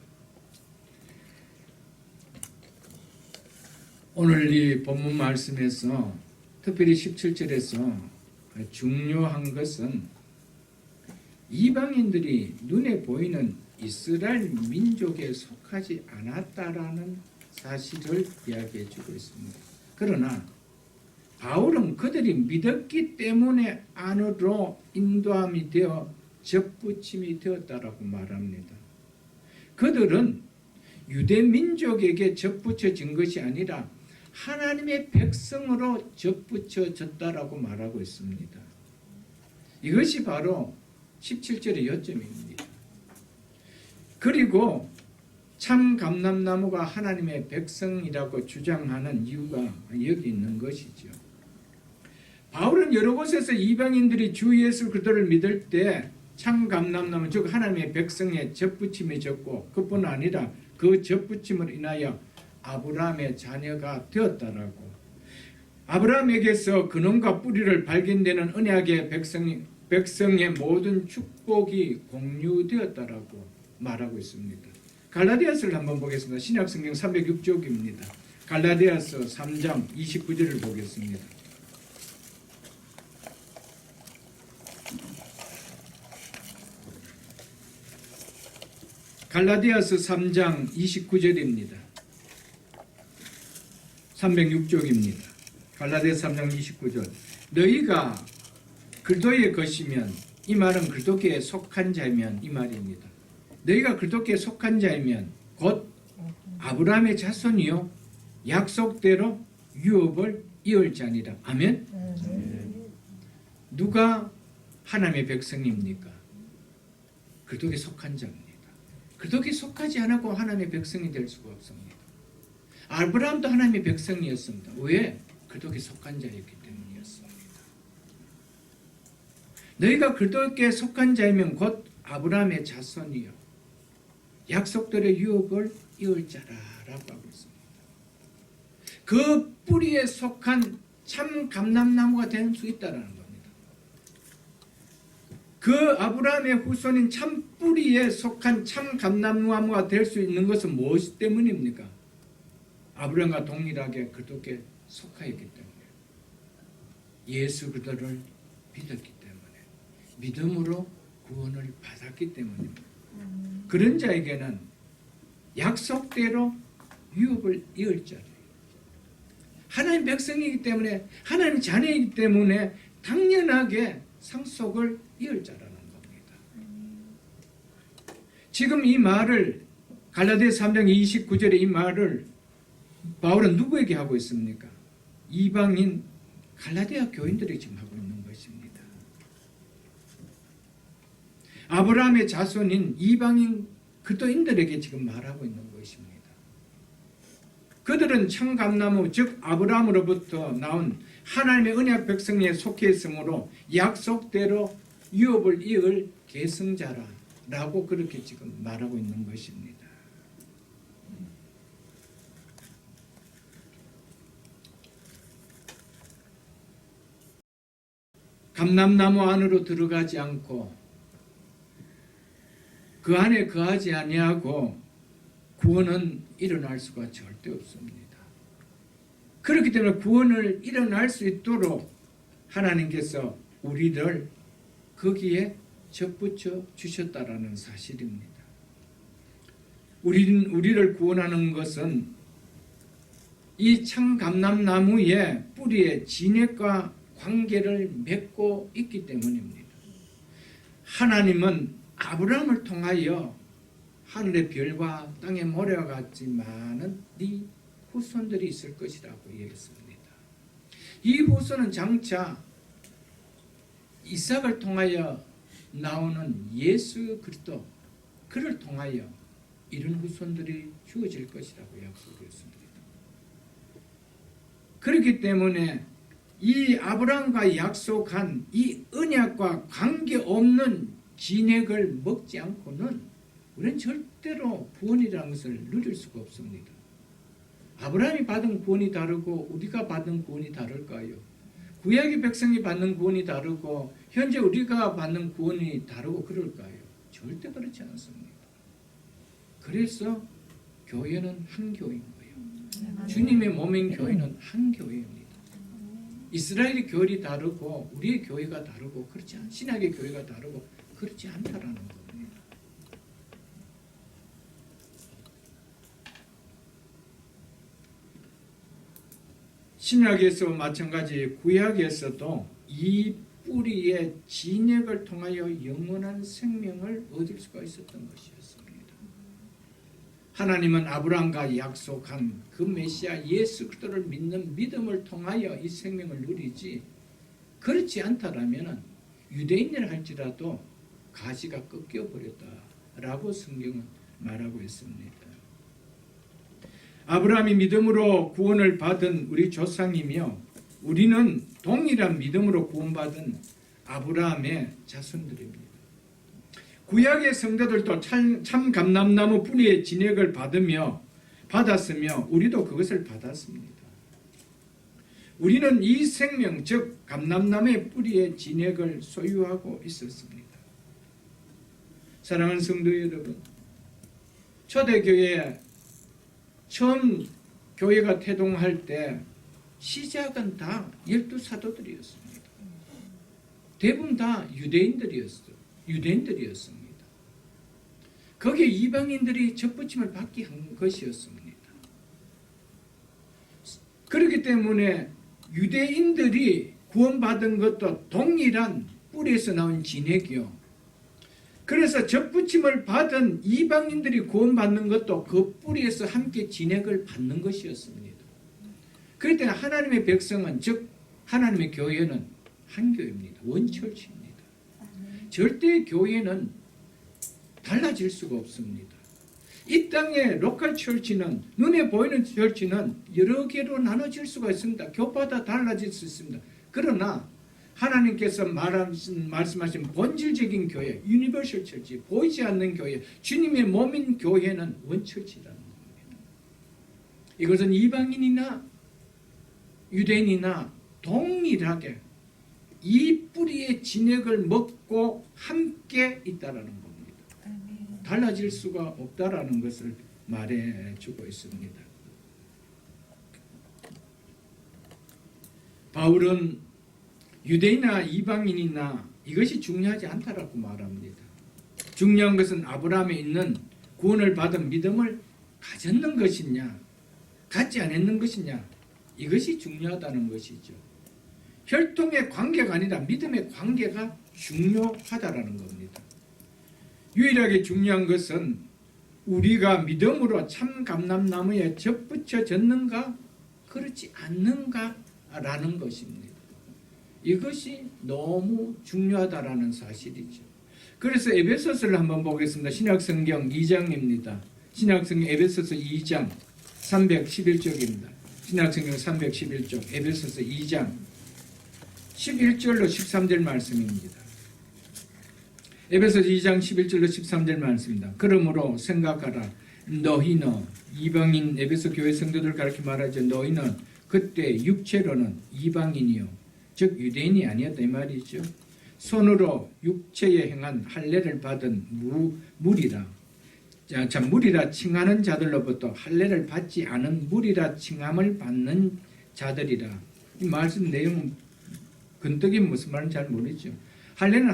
S1: 오늘 이 본문 말씀에서 특별히 17절에서 중요한 것은 이방인들이 눈에 보이는 이스라엘 민족에 속하지 않았다라는 사실을 이야기해 주고 있습니다. 그러나 바울은 그들이 믿었기 때문에 안으로 인도함이 되어 접붙임이 되었다라고 말합니다. 그들은 유대 민족에게 접붙여진 것이 아니라 하나님의 백성으로 접붙여졌다라고 말하고 있습니다. 이것이 바로 17절의 요점입니다. 그리고 참 감람나무가 하나님의 백성이라고 주장하는 이유가 여기 있는 것이죠. 바울은 여러 곳에서 이방인들이 주 예수 그리스도를 믿을 때 참 감람나무 즉 하나님의 백성에 접붙임이 졌고 그뿐 아니라 그 접붙임을 인하여 아브라함의 자녀가 되었다라고, 아브라함에게서 근원과 뿌리를 발견되는 언약의 백성의 모든 축복이 공유되었다라고 말하고 있습니다. 갈라디아서를 한번 보겠습니다. 신약성경 306쪽입니다. 갈라디아서 3장 29절을 보겠습니다. 갈라디아서 3장 29절입니다. 306쪽입니다. 갈라디아서 3장 29절. 너희가 그리스도의 것이면, 이 말은 그리스도께 속한 자이면 이 말입니다. 너희가 그리스도께 속한 자이면 곧 아브라함의 자손이요 약속대로 유업을 이을 자니라. 아멘. 누가 하나님의 백성입니까? 그리스도께 속한 자입니다. 그리스도께 속하지 않고 하나님의 백성이 될 수가 없습니다. 아브라함도 하나님의 백성이었습니다. 왜? 그리스도께 속한 자였기 때문이었습니다. 너희가 그리스도께 속한 자이면 곧 아브라함의 자손이요 약속들의 유업을 이을 자라라고 하고 있습니다. 그 뿌리에 속한 참 감람나무가 될 수 있다라는 겁니다. 그 아브라함의 후손인 참 뿌리에 속한 참 감람나무가 될 수 있는 것은 무엇 때문입니까? 아브라함과 동일하게 그렇게 속하였기 때문에 예수 그리스도를 믿었기 때문에 믿음으로 구원을 받았기 때문입니다. 그런 자에게는 약속대로 유업을 이을 자예요. 하나님 백성이기 때문에 하나님 자녀이기 때문에 당연하게 상속을 이을 자라는 겁니다. 지금 이 말을 갈라디아서 3장 29절의 이 말을 바울은 누구에게 하고 있습니까? 이방인 갈라디아 교인들이 지금 하고 있는 것입니다. 아브라함의 자손인 이방인 그리스도인들에게 지금 말하고 있는 것입니다. 그들은 청감나무 즉 아브라함으로부터 나온 하나님의 언약 백성에 속해 있으므로 약속대로 유업을 이을 계승자라고 그렇게 지금 말하고 있는 것입니다. 감람나무 안으로 들어가지 않고 그 안에 거하지 아니하고 구원은 일어날 수가 절대 없습니다. 그렇기 때문에 구원을 일어날 수 있도록 하나님께서 우리를 거기에 접붙여 주셨다라는 사실입니다. 우리를 구원하는 것은 이 참감람나무의 뿌리에 진액과 관계를 맺고 있기 때문입니다. 하나님은 아브라함을 통하여 하늘의 별과 땅의 모래와 같지만은 네 후손들이 있을 것이라고 얘기했습니다. 이 후손은 장차 이삭을 통하여 나오는 예수 그리스도 그를 통하여 이런 후손들이 주어질 것이라고 약속했습니다. 그렇기 때문에 이 아브라함과 약속한 이 언약과 관계없는 진액을 먹지 않고는 우리는 절대로 구원이라는 것을 누릴 수가 없습니다. 아브라함이 받은 구원이 다르고 우리가 받은 구원이 다를까요? 구약의 백성이 받는 구원이 다르고 현재 우리가 받는 구원이 다르고 그럴까요? 절대 그렇지 않습니다. 그래서 교회는 한 교회인 거예요. 주님의 몸인 교회는 한 교회입니다. 이스라엘의 교회이 다르고 우리의 교회가 다르고 그렇지 않, 신약의 교회가 다르고 그렇지 않다라는 겁니다. 신약에서 마찬가지 구약에서도 이 뿌리의 진액을 통하여 영원한 생명을 얻을 수가 있었던 것이었습니다. 하나님은 아브라함과 약속한 그 메시아 예수 그리스도를 믿는 믿음을 통하여 이 생명을 누리지 그렇지 않다라면 유대인이라 할지라도 가시가 꺾여버렸다라고 성경은 말하고 있습니다. 아브라함이 믿음으로 구원을 받은 우리 조상이며 우리는 동일한 믿음으로 구원받은 아브라함의 자손들입니다. 구약의 성도들도 참 감람나무 뿌리의 진액을 받았으며 우리도 그것을 받았습니다. 우리는 이 생명 즉 감람나무의 뿌리의 진액을 소유하고 있었습니다. 사랑하는 성도 여러분, 초대교회 처음 교회가 태동할 때 시작은 다 12사도들이었습니다. 대부분 다 유대인들이었습니다. 거기에 이방인들이 접붙임을 받게 한 것이었습니다. 그렇기 때문에 유대인들이 구원받은 것도 동일한 뿌리에서 나온 진액이요. 그래서 접붙임을 받은 이방인들이 구원받는 것도 그 뿌리에서 함께 진액을 받는 것이었습니다. 그럴 때는 하나님의 백성은 즉 하나님의 교회는 한 교회입니다. 원철치입니다. 절대 교회는 달라질 수가 없습니다. 이 땅의 로컬 철치는 눈에 보이는 철치는 여러 개로 나눠질 수가 있습니다. 교파다 달라질 수 있습니다. 그러나 하나님께서 말씀하신 본질적인 교회, 유니버셜 처치, 보이지 않는 교회, 주님의 몸인 교회는 원처치라는 겁니다. 이것은 이방인이나 유대인이나 동일하게 이 뿌리의 진액을 먹고 함께 있다라는 겁니다. 달라질 수가 없다라는 것을 말해주고 있습니다. 바울은 유대인이나 이방인이나 이것이 중요하지 않다라고 말합니다. 중요한 것은 아브라함에 있는 구원을 받은 믿음을 가졌는 것이냐, 갖지 않았는 것이냐, 이것이 중요하다는 것이죠. 혈통의 관계가 아니라 믿음의 관계가 중요하다라는 겁니다. 유일하게 중요한 것은 우리가 믿음으로 참 감람나무에 접붙여졌는가 그렇지 않는가라는 것입니다. 이것이 너무 중요하다라는 사실이죠. 그래서 에베소서를 한번 보겠습니다. 신약성경 2장입니다. 신약성경 에베소서 2장 311쪽입니다. 신약성경 311쪽 에베소서 2장 11절로 13절 말씀입니다. 에베소서 2장 11절로 13절 말씀입니다. 그러므로 생각하라. 너희는 이방인 에베소 교회 성도들 가르쳐 말하죠. 너희는 그때 육체로는 이방인이요 즉 유대인이 아니었다 이 말이죠. 손으로 육체에 행한 할례를 받은 무리라. 참 무리라 칭하는 자들로부터 할례를 받지 않은 무리라 칭함을 받는 자들이라. 이 말씀 내용은 근떡이 무슨 말인지 잘 모르죠. 할례는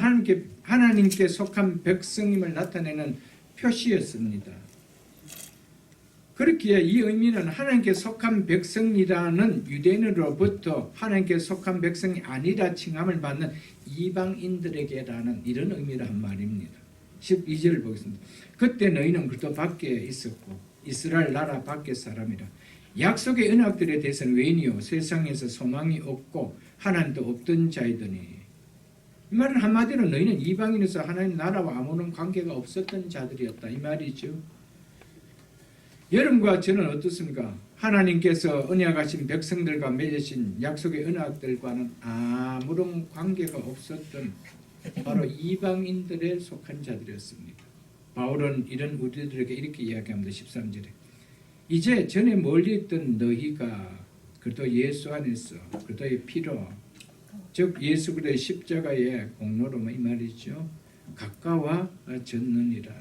S1: 하나님께 속한 백성임을 나타내는 표시였습니다. 그렇기에 이 의미는 하나님께 속한 백성이라는 유대인으로부터 하나님께 속한 백성이 아니라 칭함을 받는 이방인들에게라는 이런 의미를 한 말입니다. 12절 보겠습니다. 그때 너희는 그리스도 밖에 있었고 이스라엘 나라 밖의 사람이라. 약속의 언약들에 대해서는 외인이요 세상에서 소망이 없고 하나님도 없던 자이더니, 이 말은 한마디로 너희는 이방인에서 하나님 나라와 아무런 관계가 없었던 자들이었다 이 말이죠. 여러분과 저는 어떻습니까? 하나님께서 언약하신 백성들과 맺으신 약속의 언약들과는 아무런 관계가 없었던 바로 이방인들에 속한 자들이었습니다. 바울은 이런 우리들에게 이렇게 이야기합니다. 13절에 이제 전에 멀리 있던 너희가 그리스도 예수 안에서 그리스도의 피로 즉 예수 그리스도의 십자가의 공로로 이 말이죠. 가까워졌느니라.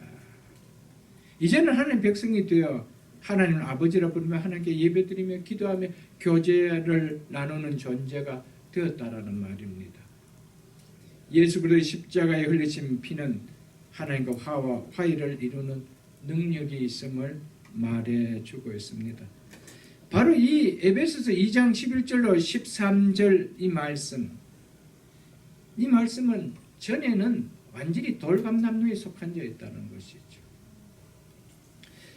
S1: 이제는 하나님 백성이 되어 하나님 아버지라 부르며 하나님께 예배드리며 기도하며 교제를 나누는 존재가 되었다라는 말입니다. 예수 그리스도의 십자가에 흘리신 피는 하나님과 화해를 이루는 능력이 있음을 말해주고 있습니다. 바로 이 에베소서 2장 11절로 13절 이 말씀은 전에는 완전히 돌감남루에 속한 자였다는 것이죠.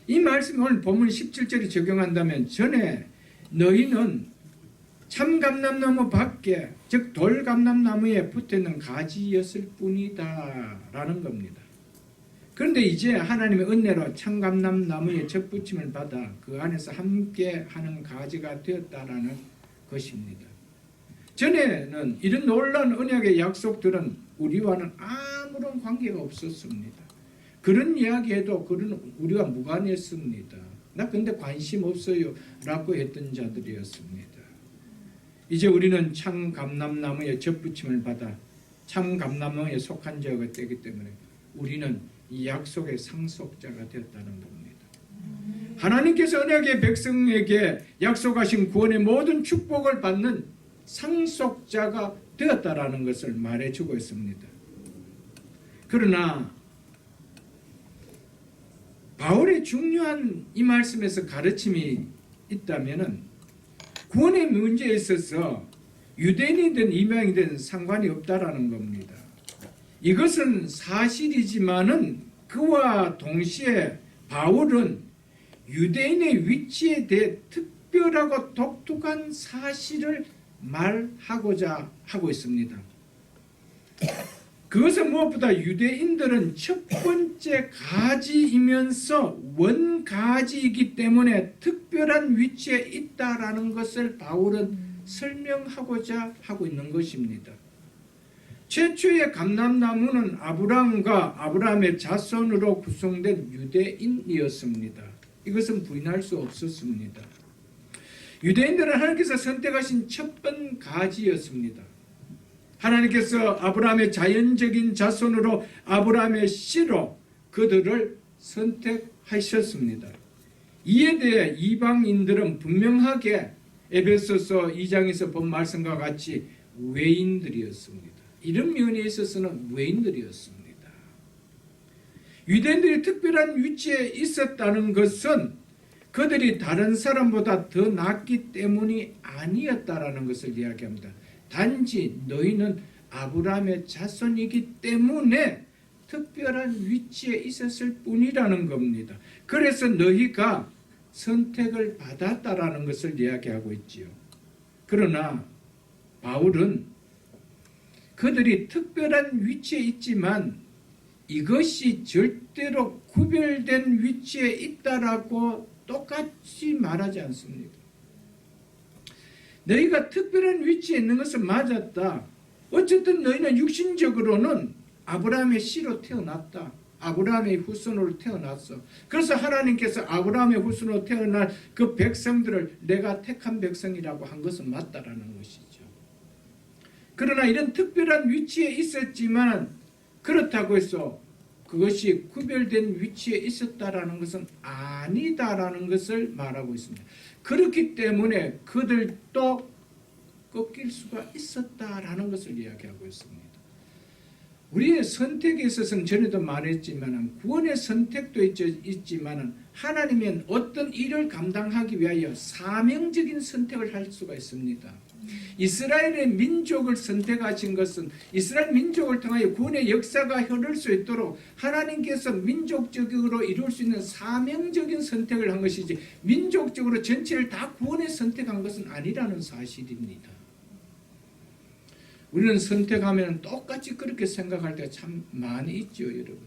S1: 이 말씀 오늘 본문 17절에 적용한다면 전에 너희는 참감람나무 밖에 즉 돌감람나무에 붙어있는 가지였을 뿐이다 라는 겁니다. 그런데 이제 하나님의 은혜로 참감람나무에 접붙임을 받아 그 안에서 함께하는 가지가 되었다라는 것입니다. 전에는 이런 놀라운 언약의 약속들은 우리와는 아무런 관계가 없었습니다. 그런 이야기해도 그런 우리가 무관했습니다. 나 근데 관심 없어요 라고 했던 자들이었습니다. 이제 우리는 참 감람나무에 접붙임을 받아 참 감람나무에 속한 자가 되기 때문에 우리는 이 약속의 상속자가 되었다는 겁니다. 하나님께서 언약의 백성에게 약속하신 구원의 모든 축복을 받는 상속자가 되었다라는 것을 말해주고 있습니다. 그러나 바울의 중요한 이 말씀에서 가르침이 있다면 구원의 문제에 있어서 유대인이든 이방이든 상관이 없다라는 겁니다. 이것은 사실이지만은 그와 동시에 바울은 유대인의 위치에 대해 특별하고 독특한 사실을 말하고자 하고 있습니다. 그것은 무엇보다 유대인들은 첫 번째 가지이면서 원가지이기 때문에 특별한 위치에 있다라는 것을 바울은 설명하고자 하고 있는 것입니다. 최초의 감람나무는 아브라함과 아브라함의 자손으로 구성된 유대인이었습니다. 이것은 부인할 수 없었습니다. 유대인들은 하나님께서 선택하신 첫 번 가지였습니다. 하나님께서 아브라함의 자연적인 자손으로 아브라함의 씨로 그들을 선택하셨습니다. 이에 대해 이방인들은 분명하게 에베소서 2장에서 본 말씀과 같이 외인들이었습니다. 이런 면에 있어서는 외인들이었습니다. 유대인들이 특별한 위치에 있었다는 것은 그들이 다른 사람보다 더 낫기 때문이 아니었다라는 것을 이야기합니다. 단지 너희는 아브라함의 자손이기 때문에 특별한 위치에 있었을 뿐이라는 겁니다. 그래서 너희가 선택을 받았다라는 것을 이야기하고 있지요. 그러나 바울은 그들이 특별한 위치에 있지만 이것이 절대로 구별된 위치에 있다라고 똑같이 말하지 않습니다. 너희가 특별한 위치에 있는 것은 맞았다. 어쨌든 너희는 육신적으로는 아브라함의 씨로 태어났다. 아브라함의 후손으로 태어났어. 그래서 하나님께서 아브라함의 후손으로 태어난 그 백성들을 내가 택한 백성이라고 한 것은 맞다라는 것이죠. 그러나 이런 특별한 위치에 있었지만 그렇다고 해서 그것이 구별된 위치에 있었다라는 것은 아니다라는 것을 말하고 있습니다. 그렇기 때문에 그들도 꺾일 수가 있었다라는 것을 이야기하고 있습니다. 우리의 선택에 있어서는 전에도 말했지만 구원의 선택도 있지만 하나님은 어떤 일을 감당하기 위하여 사명적인 선택을 할 수가 있습니다. 이스라엘의 민족을 선택하신 것은 이스라엘 민족을 통하여 구원의 역사가 흐를 수 있도록 하나님께서 민족적으로 이룰 수 있는 사명적인 선택을 한 것이지 민족적으로 전체를 다 구원에 선택한 것은 아니라는 사실입니다. 우리는 선택하면 똑같이 그렇게 생각할 때가 참 많이 있죠, 여러분.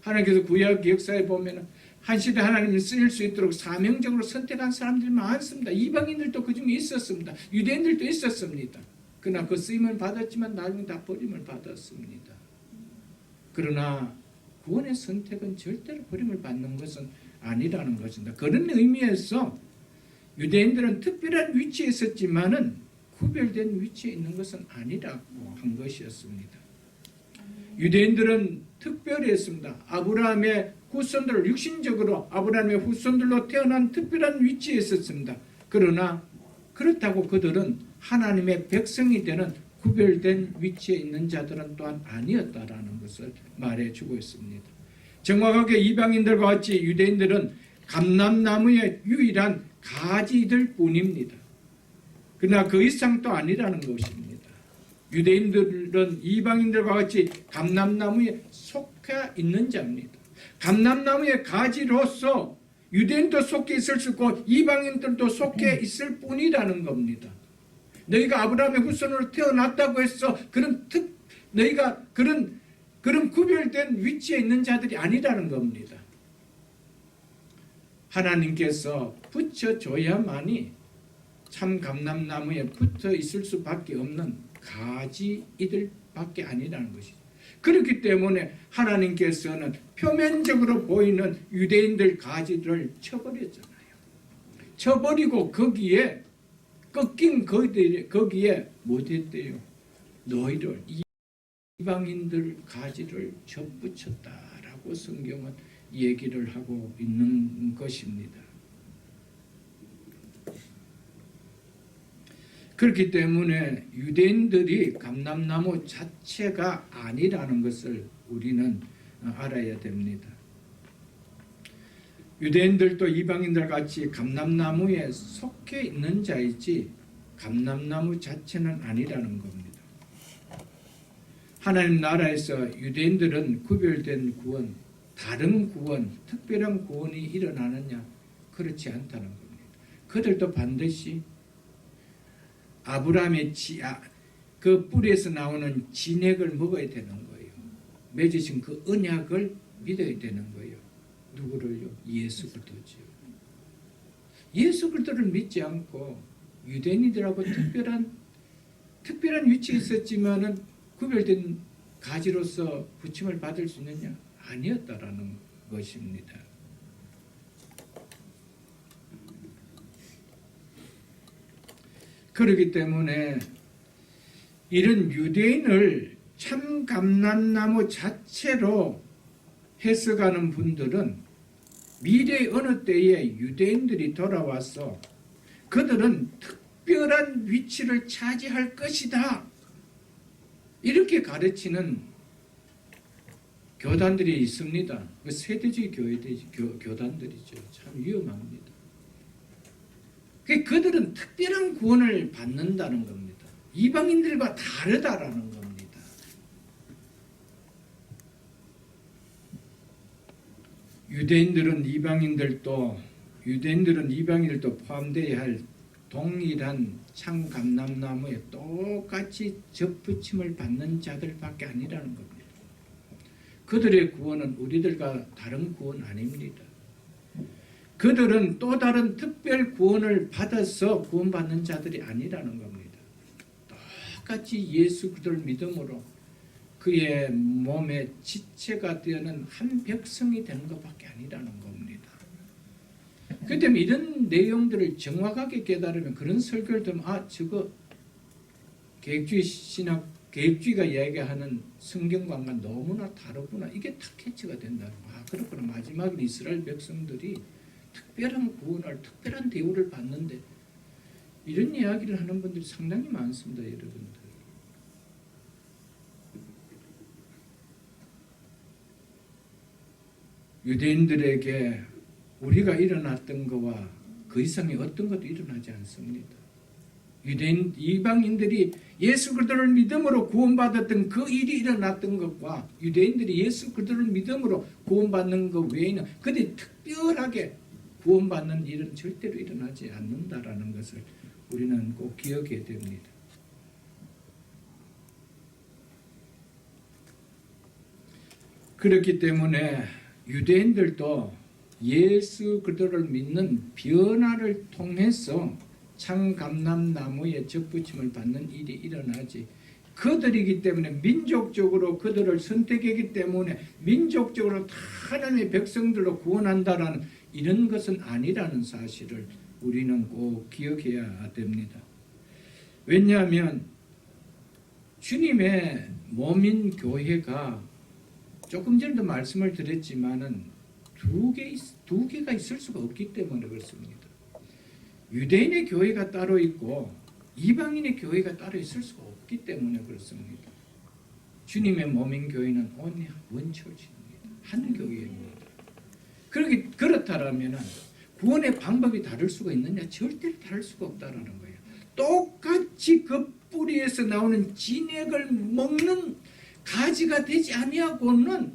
S1: 하나님께서 구약 역사에 보면 한 시대 하나님을 쓰일 수 있도록 사명적으로 선택한 사람들이 많습니다. 이방인들도 그 중에 있었습니다. 유대인들도 있었습니다. 그러나 그 쓰임을 받았지만 나중에 다 버림을 받았습니다. 그러나 구원의 선택은 절대로 버림을 받는 것은 아니라는 것입니다. 그런 의미에서 유대인들은 특별한 위치에 있었지만은 구별된 위치에 있는 것은 아니라고 한 것이었습니다. 유대인들은 특별했습니다. 아브라함의 후손들, 육신적으로 아브라함의 후손들로 태어난 특별한 위치에 있었습니다. 그러나 그렇다고 그들은 하나님의 백성이 되는 구별된 위치에 있는 자들은 또한 아니었다라는 것을 말해주고 있습니다. 정확하게 이방인들과 같이 유대인들은 감람나무의 유일한 가지들 뿐입니다. 그러나 그 이상도 아니라는 것입니다. 유대인들은 이방인들과 같이 감람나무에 속해 있는 자입니다. 감람나무의 가지로서 유대인도 속해 있을 수 있고 이방인들도 속해 있을 뿐이라는 겁니다. 너희가 아브라함의 후손으로 태어났다고 해서 너희가 그런 구별된 위치에 있는 자들이 아니라는 겁니다. 하나님께서 붙여줘야만이 참 감람나무에 붙어 있을 수밖에 없는 가지이들밖에 아니라는 것이죠. 그렇기 때문에 하나님께서는 표면적으로 보이는 유대인들 가지를 쳐버렸잖아요. 쳐버리고 거기에 꺾인 거기에 못했대요. 너희를 이방인들 가지를 접붙였다라고 성경은 얘기를 하고 있는 것입니다. 그렇기 때문에 유대인들이 감람나무 자체가 아니라는 것을 우리는 알아야 됩니다. 유대인들도 이방인들 같이 감람나무에 속해 있는 자이지 감람나무 자체는 아니라는 겁니다. 하나님 나라에서 유대인들은 구별된 구원, 다른 구원, 특별한 구원이 일어나느냐? 그렇지 않다는 겁니다. 그들도 반드시 아브라함의 그 뿌리에서 나오는 진액을 먹어야 되는 거예요. 맺으신 그 언약을 믿어야 되는 거예요. 누구를요? 예수 그리스도지요. 예수 그리스도를 믿지 않고 유대인들하고 특별한 위치에 있었지만은 구별된 가지로서 부침을 받을 수 있느냐? 아니었다라는 것입니다. 그렇기 때문에 이런 유대인을 참감람나무 자체로 해석하는 분들은 미래의 어느 때에 유대인들이 돌아와서 그들은 특별한 위치를 차지할 것이다, 이렇게 가르치는 교단들이 있습니다. 세대주의 교단들이죠. 참 위험합니다. 그들은 특별한 구원을 받는다는 겁니다. 이방인들과 다르다라는 겁니다. 유대인들은 이방인들도 포함되어야 할 동일한 참감람나무에 똑같이 접붙임을 받는 자들밖에 아니라는 겁니다. 그들의 구원은 우리들과 다른 구원 아닙니다. 그들은 또 다른 특별 구원을 받아서 구원받는 자들이 아니라는 겁니다. 똑같이 예수 그리스도를 믿음으로 그의 몸의 지체가 되는 한 백성이 되는 것밖에 아니라는 겁니다. 그렇기 때문에 이런 내용들을 정확하게 깨달으면 그런 설교를 들으면 저거 계획주의 신학, 계획주의가 이야기하는 성경관과 너무나 다르구나, 이게 탁 캐치가 된다는 거야. 그렇구나, 마지막에 이스라엘 백성들이 특별한 구원을, 특별한 대우를 받는데, 이런 이야기를 하는 분들이 상당히 많습니다. 여러분들. 유대인들에게 우리가 일어났던 것과 그 이상의 어떤 것도 일어나지 않습니다. 이방인들이 예수 그리스도를 믿음으로 구원받았던 그 일이 일어났던 것과 유대인들이 예수 그리스도를 믿음으로 구원받는 것 외에는 그들이 특별하게 구원받는 일은 절대로 일어나지 않는다라는 것을 우리는 꼭 기억해야 됩니다. 그렇기 때문에 유대인들도 예수 그리스도를 믿는 변화를 통해서 참감람나무에 접붙임을 받는 일이 일어나지, 그들이기 때문에 민족적으로 그들을 선택했기 때문에 민족적으로 다 하나님의 백성들로 구원한다라는 이런 것은 아니라는 사실을 우리는 꼭 기억해야 됩니다. 왜냐하면 주님의 몸인 교회가 조금 전에도 말씀을 드렸지만은 두 개가 있을 수가 없기 때문에 그렇습니다. 유대인의 교회가 따로 있고 이방인의 교회가 따로 있을 수가 없기 때문에 그렇습니다. 주님의 몸인 교회는 only one church입니다. 한 교회입니다. 그렇다면 구원의 방법이 다를 수가 있느냐? 절대로 다를 수가 없다라는 거예요. 똑같이 그 뿌리에서 나오는 진액을 먹는 가지가 되지 아니하고는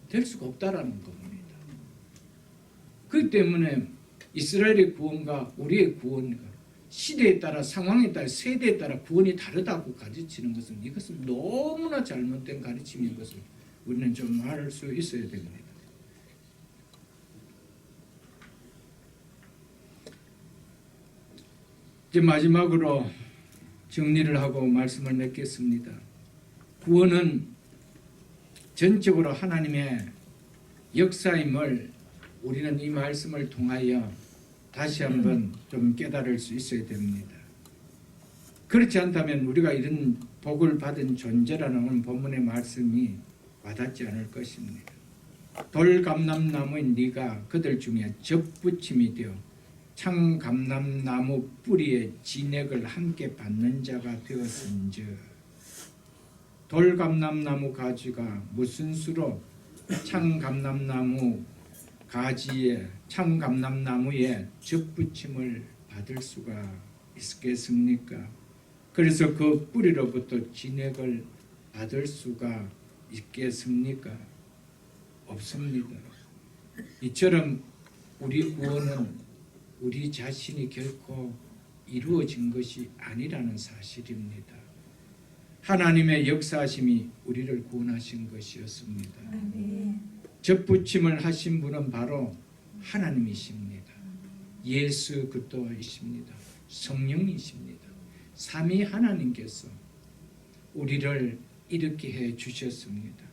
S1: 될 수가 없다라는 겁니다. 그렇기 때문에 이스라엘의 구원과 우리의 구원과 시대에 따라, 상황에 따라, 세대에 따라 구원이 다르다고 가르치는 것은, 이것은 너무나 잘못된 가르침인 것을 우리는 좀 알 수 있어야 됩니다. 이제 마지막으로 정리를 하고 말씀을 맺겠습니다. 구원은 전적으로 하나님의 역사임을 우리는 이 말씀을 통하여 다시 한번 좀 깨달을 수 있어야 됩니다. 그렇지 않다면 우리가 이런 복을 받은 존재라는 오늘 본문의 말씀이 와닿지 않을 것입니다. 돌감람나무인 네가 그들 중에 접붙임이 되어 참감람나무 뿌리에 진액을 함께 받는 자가 되었은즉, 돌감람나무 가지가 무슨 수로 참감람나무 가지에, 참감람나무에 접붙임을 받을 수가 있겠습니까? 그래서 그 뿌리로부터 진액을 받을 수가 있겠습니까? 없습니다. 이처럼 우리 구원은 우리 자신이 결코 이루어진 것이 아니라는 사실입니다. 하나님의 역사하심이 우리를 구원하신 것이었습니다. 접붙임을 하신 분은 바로 하나님이십니다. 예수 그리스도이십니다. 성령이십니다. 삼위 하나님께서 우리를 이렇게 해 주셨습니다.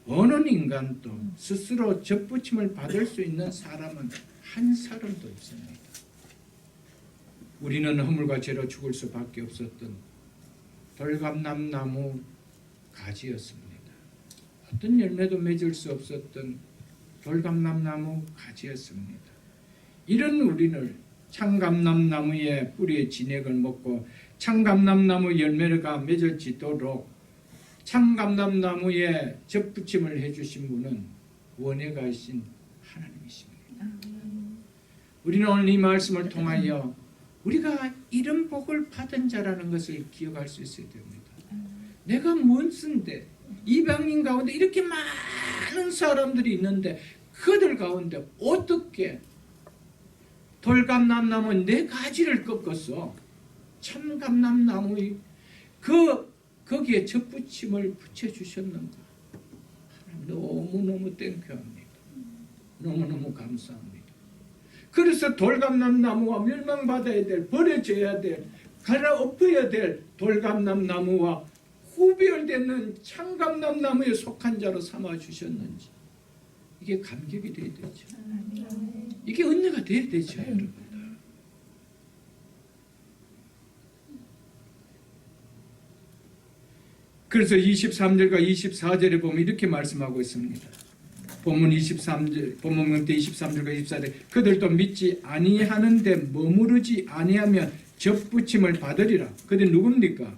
S1: 어느 인간도 스스로 접붙임을 받을 수 있는 사람은 한 사람도 없습니다. 우리는 허물과 죄로 죽을 수밖에 없었던 돌감람나무 가지였습니다. 어떤 열매도 맺을 수 없었던 돌감람나무 가지였습니다. 이런 우리를 참감람나무의 뿌리의 진액을 먹고 참감람나무 열매가 맺어지도록 참감람나무에 접붙임을 해주신 분은 원해가신 하나님이십니다. 우리는 오늘 이 말씀을 통하여 우리가 이런 복을 받은 자라는 것을 기억할 수 있어야 됩니다. 내가 무엇인데 이방인 가운데 이렇게 많은 사람들이 있는데 그들 가운데 어떻게 돌감람나무 네 가지를 꺾어서 참감람나무의 거기에 접붙임을 붙여주셨는가. 너무너무 땡큐합니다. 너무너무 감사합니다. 그래서 돌감람나무와 멸망받아야 될, 버려져야 될, 갈아엎어야 될 돌감람나무와 구별되는 참감람나무에 속한 자로 삼아주셨는지 이게 감격이 되어야 되죠. 이게 은혜가 되어야 되죠, 여러분들. 그래서 23절과 24절에 보면 이렇게 말씀하고 있습니다. 본문 23절, 본문 23절과 24절, 그들도 믿지 아니하는데 머무르지 아니하면 접붙임을 받으리라. 그들 누굽니까?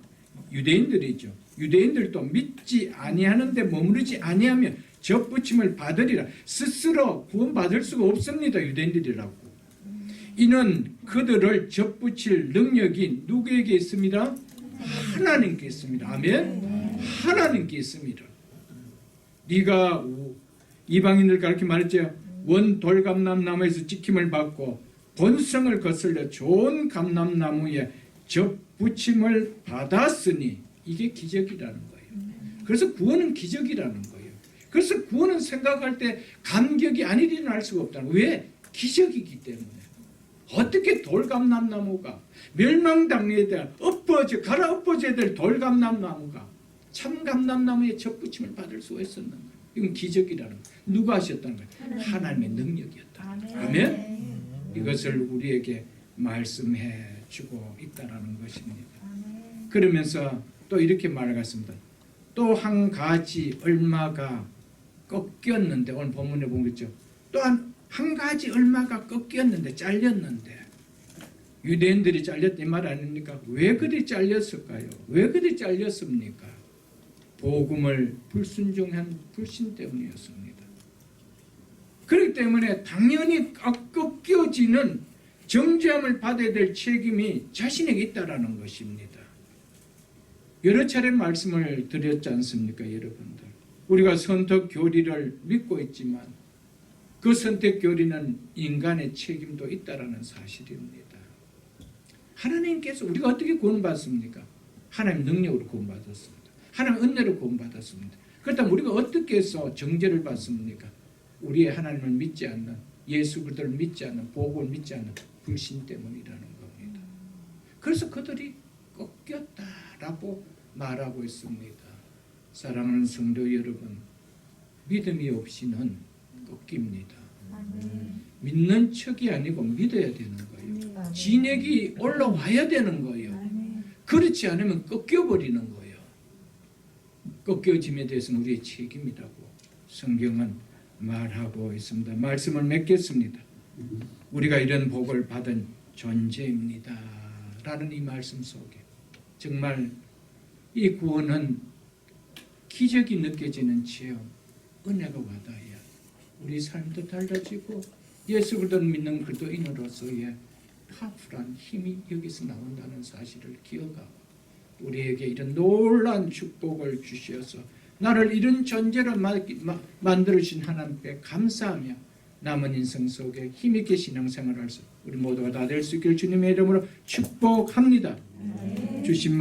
S1: 유대인들이죠. 유대인들도 믿지 아니하는데 머무르지 아니하면 접붙임을 받으리라. 스스로 구원받을 수가 없습니다. 유대인들이라고. 이는 그들을 접붙일 능력이 누구에게 있습니다? 하나님께 있습니다. 아멘. 하나님께 있습니다. 네가 이방인들 가르쳐 말했죠. 원 돌감람나무에서 지킴을 받고 본성을 거슬려 좋은 감람나무에 접붙임을 받았으니 이게 기적이라는 거예요. 그래서 구원은 기적이라는 거예요. 그래서 구원은 생각할 때 감격이 안 일어날 수가 없다는 거예요. 왜? 기적이기 때문에. 어떻게 돌감람나무가 멸망당해야 될, 갈아엎어져야 될 돌감람나무가 참감람나무에 접붙임을 받을 수가 있었는가? 이건 기적이라는 거예요. 누가 하셨다는 거예요? 하나님의 능력이었다. 아멘. 이것을 우리에게 말씀해 주고 있다는 것입니다. 그러면서 또 이렇게 말하겠습니다. 또 한 가지 얼마가 꺾였는데, 오늘 본문에 보겠죠. 또한 한 가지 얼마가 꺾였는데, 잘렸는데, 유대인들이 잘렸다 이 말 아닙니까? 왜 그리 잘렸을까요? 왜 그리 잘렸습니까? 복음을 불순종한 불신 때문이었습니다. 그렇기 때문에 당연히 꺾여지는 정죄함을 받아야 될 책임이 자신에게 있다라는 것입니다. 여러 차례 말씀을 드렸지 않습니까, 여러분들? 우리가 선택 교리를 믿고 있지만 그 선택 교리는 인간의 책임도 있다라는 사실입니다. 하나님께서 우리가 어떻게 구원받습니까? 하나님 능력으로 구원받았습니다. 하나님 은혜로 구원받았습니다. 그렇다면 우리가 어떻게 해서 정죄를 받습니까? 우리의 하나님을 믿지 않는, 예수 그리스도를 믿지 않는, 복음을 믿지 않는 불신 때문이라는 겁니다. 그래서 그들이 꺾였다라고 말하고 있습니다. 사랑하는 성도 여러분, 믿음이 없이는 꺾입니다. 믿는 척이 아니고 믿어야 되는 거예요. 진액이 올라와야 되는 거예요. 그렇지 않으면 꺾여버리는 거예요. 꺾여짐에 대해서는 우리의 책임이라고 성경은 말하고 있습니다. 말씀을 맺겠습니다. 우리가 이런 복을 받은 존재입니다 라는 이 말씀 속에 정말 이 구원은 기적이 느껴지는 체험, 은혜가 와닿아야 우리 삶도 달라지고 예수 그리스도를 믿는 그리스도인으로서의 파워풀한 힘이 여기서 나온다는 사실을 기억하고 우리에게 이런 놀라운 축복을 주셔서 나를 이런 존재로 만들어주신 하나님께 감사하며 남은 인생 속에 힘있게 신앙생활을 할 수 우리 모두가 다 될 수 있기를 주님의 이름으로 축복합니다. 주신